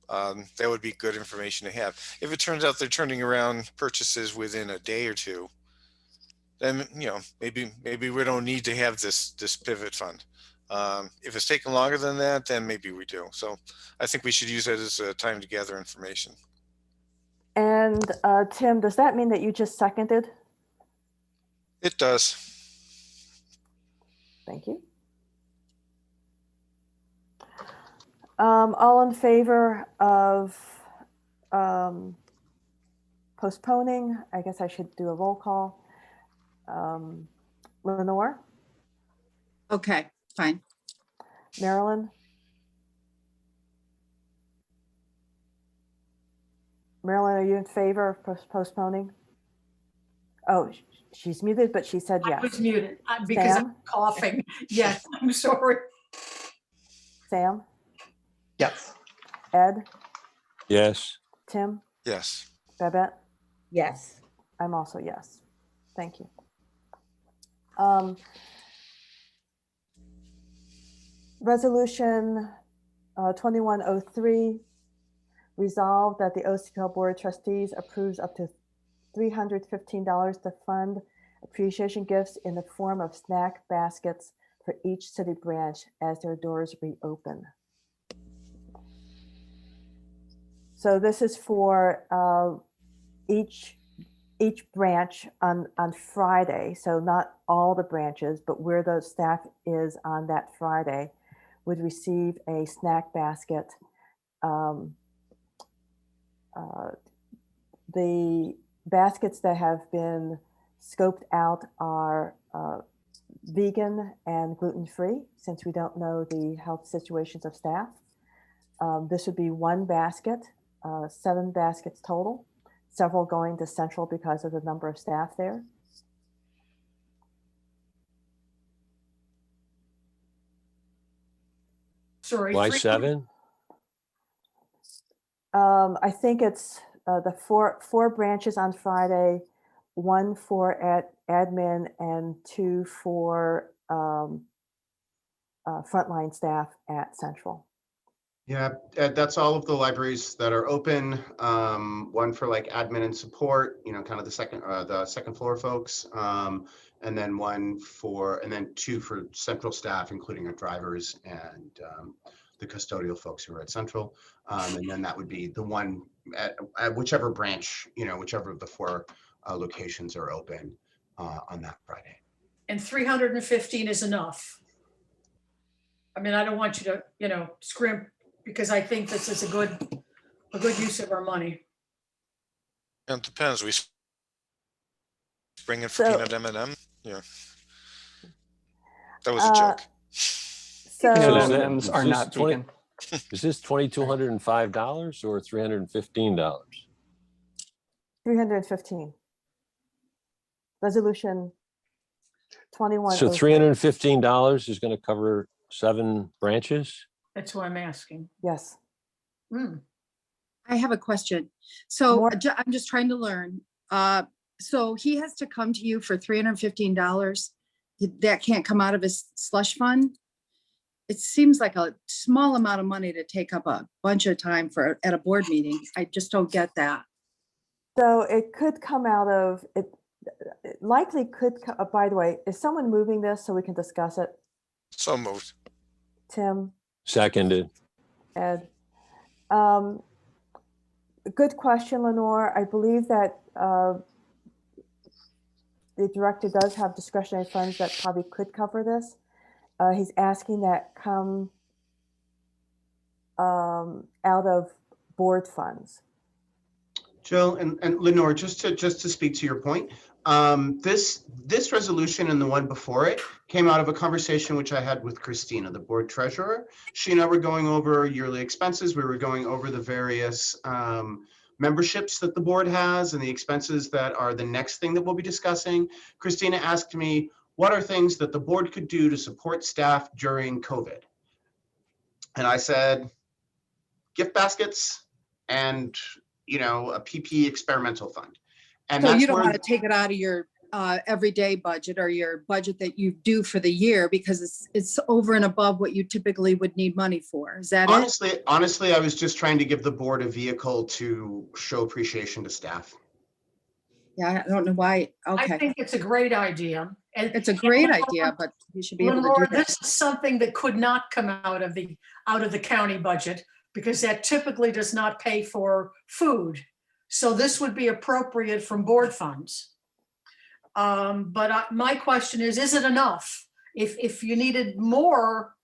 that would be good information to have. If it turns out they're turning around purchases within a day or two, then maybe we don't need to have this pivot fund. If it's taking longer than that, then maybe we do. So I think we should use it as a time to gather information. And Tim, does that mean that you just seconded? It does. Thank you. All in favor of postponing? I guess I should do a roll call. Lenore, Okay, fine. Marilyn? Marilyn, are you in favor of postponing? Oh, she's muted, but she said I yes. was muted because I'm Sam? coughing. Yes, I'm sorry. Sam, Yes. Ed, Yes. Tim, Yes. Babette? Yes. I'm also yes. Thank you. Resolution 2103, resolved that the OCPL Board of Trustees approves up to $315 to fund appreciation gifts in the form of snack baskets for each city branch as their doors reopen. So this is for each branch on Friday. So not all the branches, but where the staff is on that Friday would receive a snack basket. The baskets that have been scoped out are vegan and gluten-free, since we don't know the health situations of staff. This would be one basket, 7 baskets total, several going to Central because of the number of staff there. Sorry. Why 300 7? I think it's the four branches on Friday, 1 for admin and 2 for frontline staff at Central. Yeah, that's all of the libraries that are open. One for like admin and support, kind of the second floor folks. And then and then 2 for central staff, including our drivers and the custodial folks who are at Central. And then that would be the one at whichever branch, whichever of the 4 locations are open on that Friday. And 315 is enough. I mean, I don't want you to, scrimp, because I think this is a good use of our money. It depends. We bring in for So- peanut M&M. Yeah. That was a joke. So is that- M&Ms are is this not 20 vegan. Is this $2,205 or $315? 315. Resolution 21. So $315 is going to cover 7 branches? That's what I'm asking. Yes. Hmm. I have a question. So More- I'm just trying to learn. So he has to come to you for $315. That can't come out of his slush fund? It seems like a small amount of money to take up a bunch of time at a board meeting. I just don't get that. So it could come out of it. It likely could. By the way, is someone moving this so we can discuss it? So moved. Tim, Seconded. Ed. Good question, Lenore. I believe that the director does have discretionary funds that probably could cover this. He's asking that come out of board funds. Jill and Lenore, just to speak to your point, this resolution and the one before it came out of a conversation which I had with Christina, the board treasurer. She and I were going over yearly expenses. We were going over the various memberships that the board has and the expenses that are the next thing that we'll be discussing, Christina asked me, what are things that the board could do to support staff during COVID? And I said, gift baskets and, a PP experimental fund. And So that's you don't where, want to take it out of your everyday budget or your budget that you do for the year because it's over and above what you typically would need money for. Is that it? honestly, I was just trying to give the board a vehicle to show appreciation to staff. Yeah, I don't know why. I Okay, think it's a great idea. And it's a great idea, but you should be able to do Lenore, that. this is something that could not come out of the county budget because that typically does not pay for food. So this would be appropriate from board funds. But my question is it enough? If you needed more,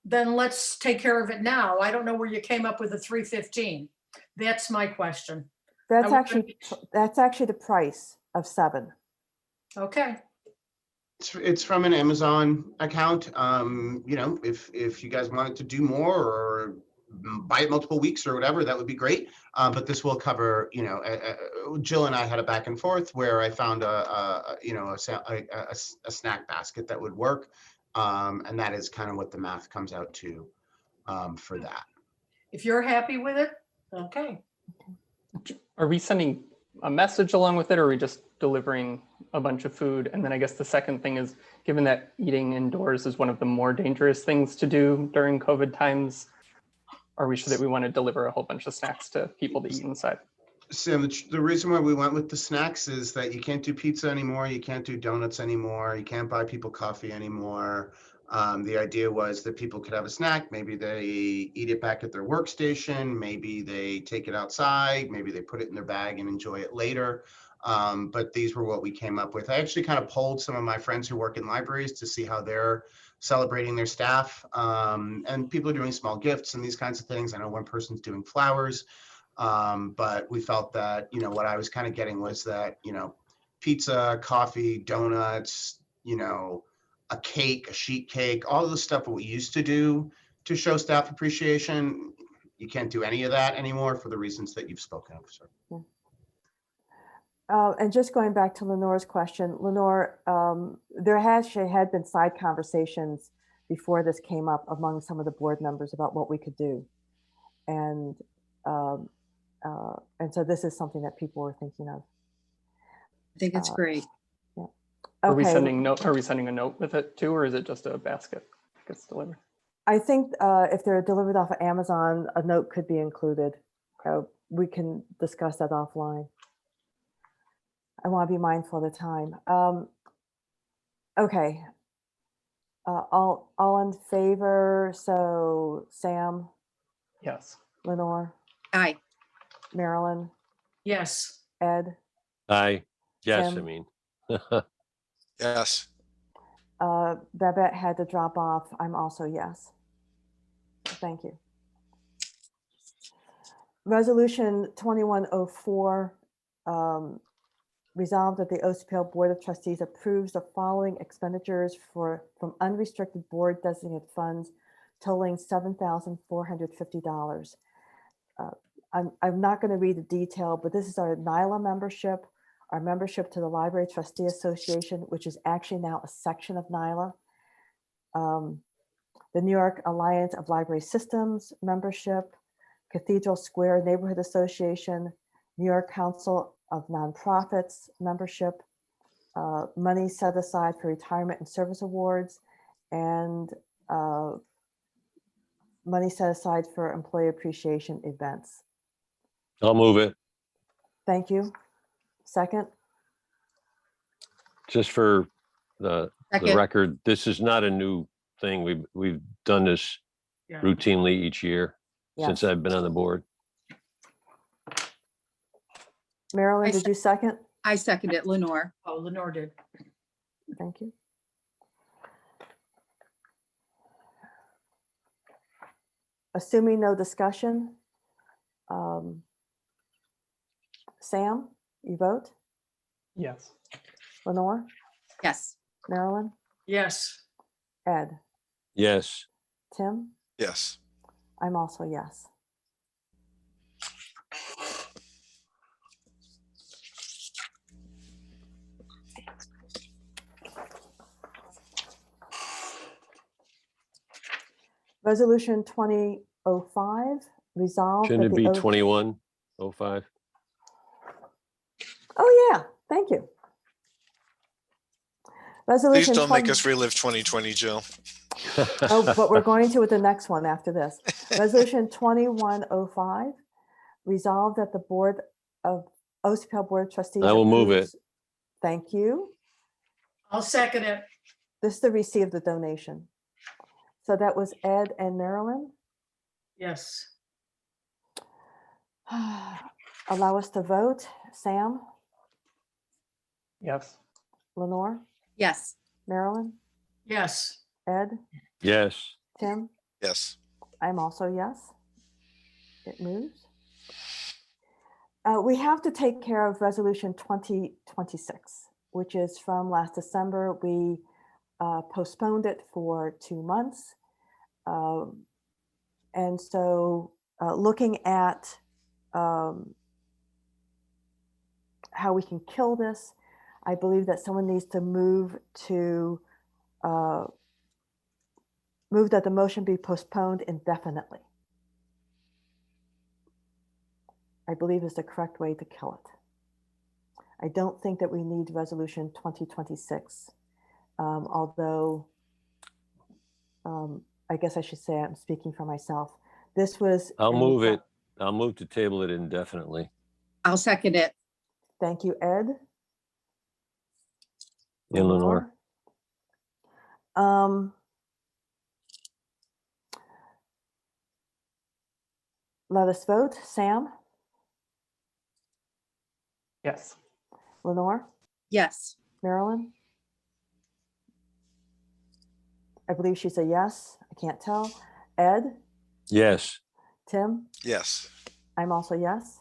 then let's take care of it now. I don't know where you came up with the 315. That's my question. That's would- actually the price of 7. Okay, It's from an Amazon account. If you guys wanted to do more or buy it multiple weeks or whatever, that would be great. But this will cover, Jill and I had a back and forth where I found a snack basket that would work. And that is kind of what the math comes out to for that. if you're happy with it, okay. Are we sending a message along with it, or are we just delivering a bunch of food? And then I guess the second thing is, given that eating indoors is one of the more dangerous things to do during COVID times, are we sure that we want to deliver a whole bunch of snacks to people to eat inside? Sam, the reason why we went with the snacks is that you can't do pizza anymore. You can't do donuts anymore. You can't buy people coffee anymore. The idea was that people could have a snack. Maybe they eat it back at their workstation. Maybe they take it outside. Maybe they put it in their bag and enjoy it later. But these were what we came up with. I actually kind of polled some of my friends who work in libraries to see how they're celebrating their staff. And people are doing small gifts and these kinds of things. I know one person's doing flowers. But we felt that, what I was kind of getting was that, pizza, coffee, donuts, a cake, a sheet cake, all the stuff that we used to do to show staff appreciation. You can't do any of that anymore for the reasons that you've spoken of, sir. And just going back to Lenore's question, Lenore, there had been side conversations before this came up among some of the board members about what we could do. And so this is something that people were thinking of. I think it's great. Are we Okay. sending a note with it too, or is it just a basket that gets delivered? I think if they're delivered off of Amazon, a note could be included. We can discuss that offline. I want to be mindful of the time. Okay. All in favor? So Sam, Yes. Lenore, Aye. Marilyn, Yes, Ed, Aye. Yes, I Tim? mean. Yes. Babette had to drop off. I'm also yes. Thank you. Resolution 2104, resolved that the OCPL Board of Trustees approves the following expenditures from unrestricted board designated funds totaling $7,450. I'm not going to read the detail, but this is our NYLA membership, our membership to the Library Trustee Association, which is actually now a section of NYLA. The New York Alliance of Library Systems membership, Cathedral Square Neighborhood Association, New York Council of Nonprofits membership, money set aside for retirement and service awards, and money set aside for employee appreciation events. I'll move it. Thank you. Second, Just for the Second. record, this is not a new thing. We've done this yeah. routinely each year since yes. I've been on the board. Marilyn, I did you second? I second it, Lenore. Oh, Lenore did. Thank you. Assuming no discussion, Sam, you vote? Yes. Lenore, Yes. Marilyn, Yes, Ed, Yes. Tim? Yes. I'm also yes. Resolution 2005, resolved Shouldn't that it the. be 2105? Oh, yeah, thank you. Please Resolution don't make 20 us relive 2020, Jill. Oh, but we're going to with the next one after this. Resolution 2105, resolved that the Board of OCPL Board of Trustees. I will move it. approves- Thank you. I'll second it. This is the receipt of the donation. So that was Ed and Marilyn. Yes. Allow us to vote. Sam, Yes. Lenore, Yes. Marilyn, Yes. Ed, Yes. Tim. Yes. I'm also yes. It moves. We have to take care of Resolution 2026, which is from last December. We postponed it for 2 months. And so looking at how we can kill this, I believe that someone needs to move that the motion be postponed indefinitely. I believe is the correct way to kill it. I don't think that we need Resolution 2026, although I guess I should say I'm speaking for myself. This was. I'll in- move it. I'll move to table it indefinitely. I'll second it. Thank you, Ed. And Lenore. Let us vote. Sam, Yes. Lenore, Yes. Marilyn. I believe she's a yes. I can't tell. Ed, Yes. Tim, Yes. I'm also yes.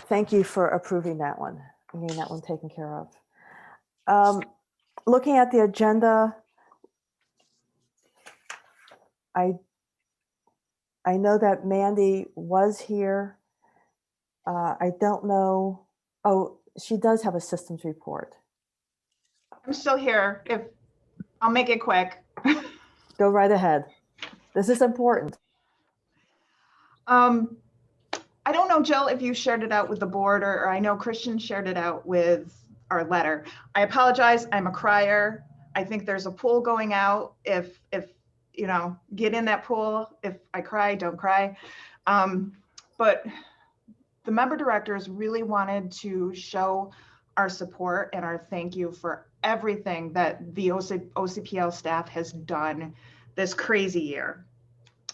Thank you for approving that one and getting that one taken care of. Looking at the agenda, I know that Mandy was here. I don't know. Oh, she does have a systems report. I'm still here. I'll make it quick. Go right ahead. This is important. I don't know, Jill, if you shared it out with the board or I know Christian shared it out with our letter. I apologize. I'm a crier. I think there's a pool going out. If you know, get in that pool. If I cry, don't cry. But the member directors really wanted to show our support and our thank you for everything that the OCPL staff has done this crazy year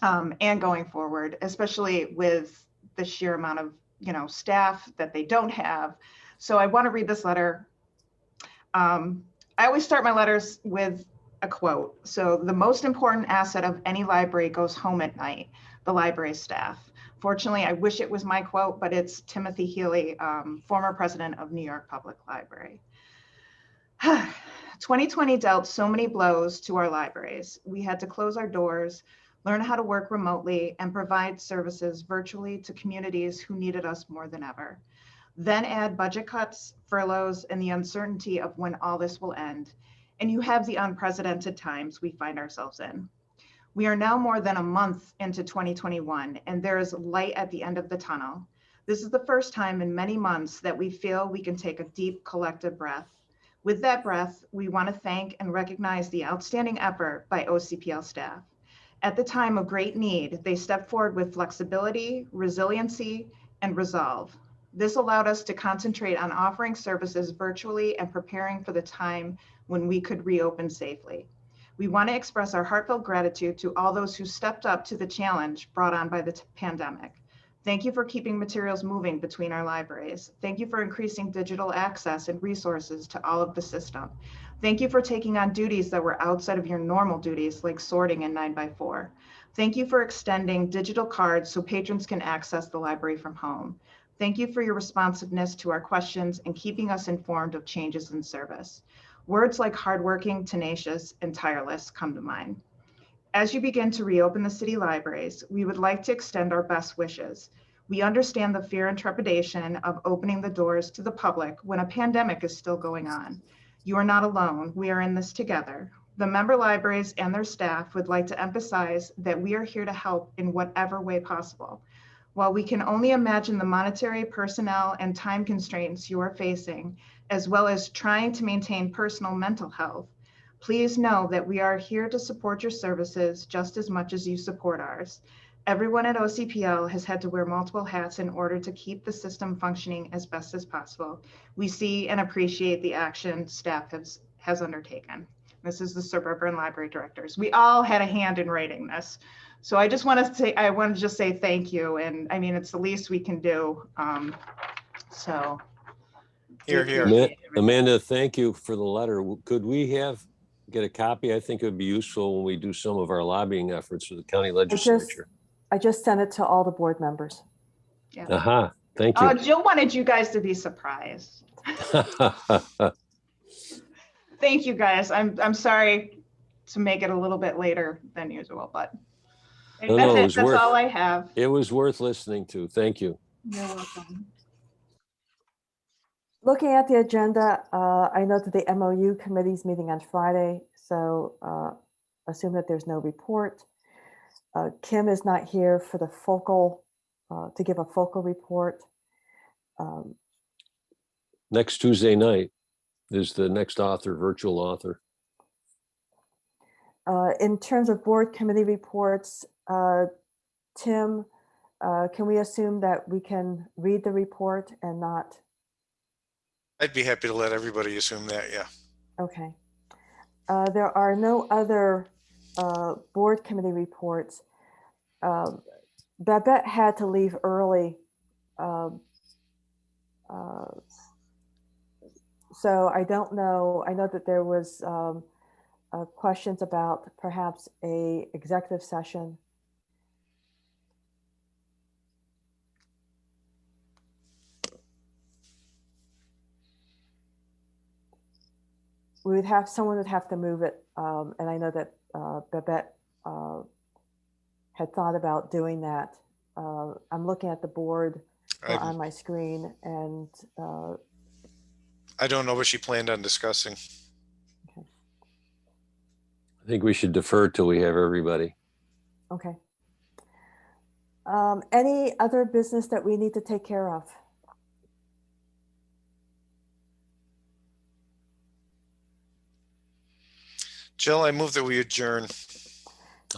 and going forward, especially with the sheer amount of staff that they don't have. So I want to read this letter. I always start my letters with a quote. So the most important asset of any library goes home at night, the library staff. Fortunately, I wish it was my quote, but it's Timothy Healy, former president of New York Public Library. 2020 dealt so many blows to our libraries. We had to close our doors, learn how to work remotely, and provide services virtually to communities who needed us more than ever. Then add budget cuts, furloughs, and the uncertainty of when all this will end. And you have the unprecedented times we find ourselves in. We are now more than a month into 2021, and there is light at the end of the tunnel. This is the first time in many months that we feel we can take a deep collective breath. With that breath, we want to thank and recognize the outstanding effort by OCPL staff. At the time of great need, they stepped forward with flexibility, resiliency, and resolve. This allowed us to concentrate on offering services virtually and preparing for the time when we could reopen safely. We want to express our heartfelt gratitude to all those who stepped up to the challenge brought on by the pandemic. Thank you for keeping materials moving between our libraries. Thank you for increasing digital access and resources to all of the system. Thank you for taking on duties that were outside of your normal duties, like sorting in 9x4. Thank you for extending digital cards so patrons can access the library from home. Thank you for your responsiveness to our questions and keeping us informed of changes in service. Words like hardworking, tenacious, and tireless come to mind. As you begin to reopen the city libraries, we would like to extend our best wishes. We understand the fear and trepidation of opening the doors to the public when a pandemic is still going on. You are not alone. We are in this together. The member libraries and their staff would like to emphasize that we are here to help in whatever way possible. While we can only imagine the monetary, personnel, and time constraints you are facing, as well as trying to maintain personal mental health, please know that we are here to support your services just as much as you support ours. Everyone at OCPL has had to wear multiple hats in order to keep the system functioning as best as possible. We see and appreciate the action staff has undertaken. This is the Suburban Library Directors. We all had a hand in writing this. So I just want to just say thank you. And I mean, it's the least we can do. So. Here, here. Amanda, thank you for the letter. Could we get a copy? I think it would be useful when we do some of our lobbying efforts for the county legislature. I just sent it to all the board members. Yeah. Aha, thank Oh, you. Jill wanted you guys to be surprised. Thank you, guys. I'm sorry to make it a little bit later than usual, but No, no, that's all I have. It was worth listening to. Thank you. You're welcome. Looking at the agenda, I know that the MOU committee's meeting on Friday, so assume that there's no report. Kim is not here for the focal, to give a focal report. Next Tuesday night is the next virtual author. In terms of board committee reports, Tim, can we assume that we can read the report and not? I'd be happy to let everybody assume that, yeah. Okay. There are no other board committee reports. Babette had to leave early. So I don't know. I know that there was questions about perhaps a executive session. Someone would have to move it. And I know that Babette had thought about doing that. I'm looking at the board on my screen, and I don't know what she planned on discussing. okay. I think we should defer till we have everybody. Okay. Any other business that we need to take care of? Jill, I move that we adjourn.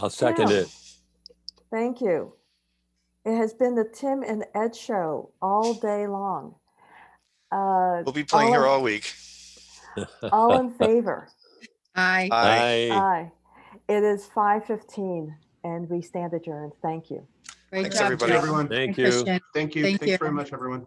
I'll second it. Thank you. It has been the Tim and Ed show all day long. We'll be playing here all week. All in favor? Aye. Aye. Aye. It is 5:15 and we stand adjourned. Thank you. Great Thanks, job, everybody. Jill. Everyone, Thank And you. Christian. thank you. Thank Thanks you. very much, everyone.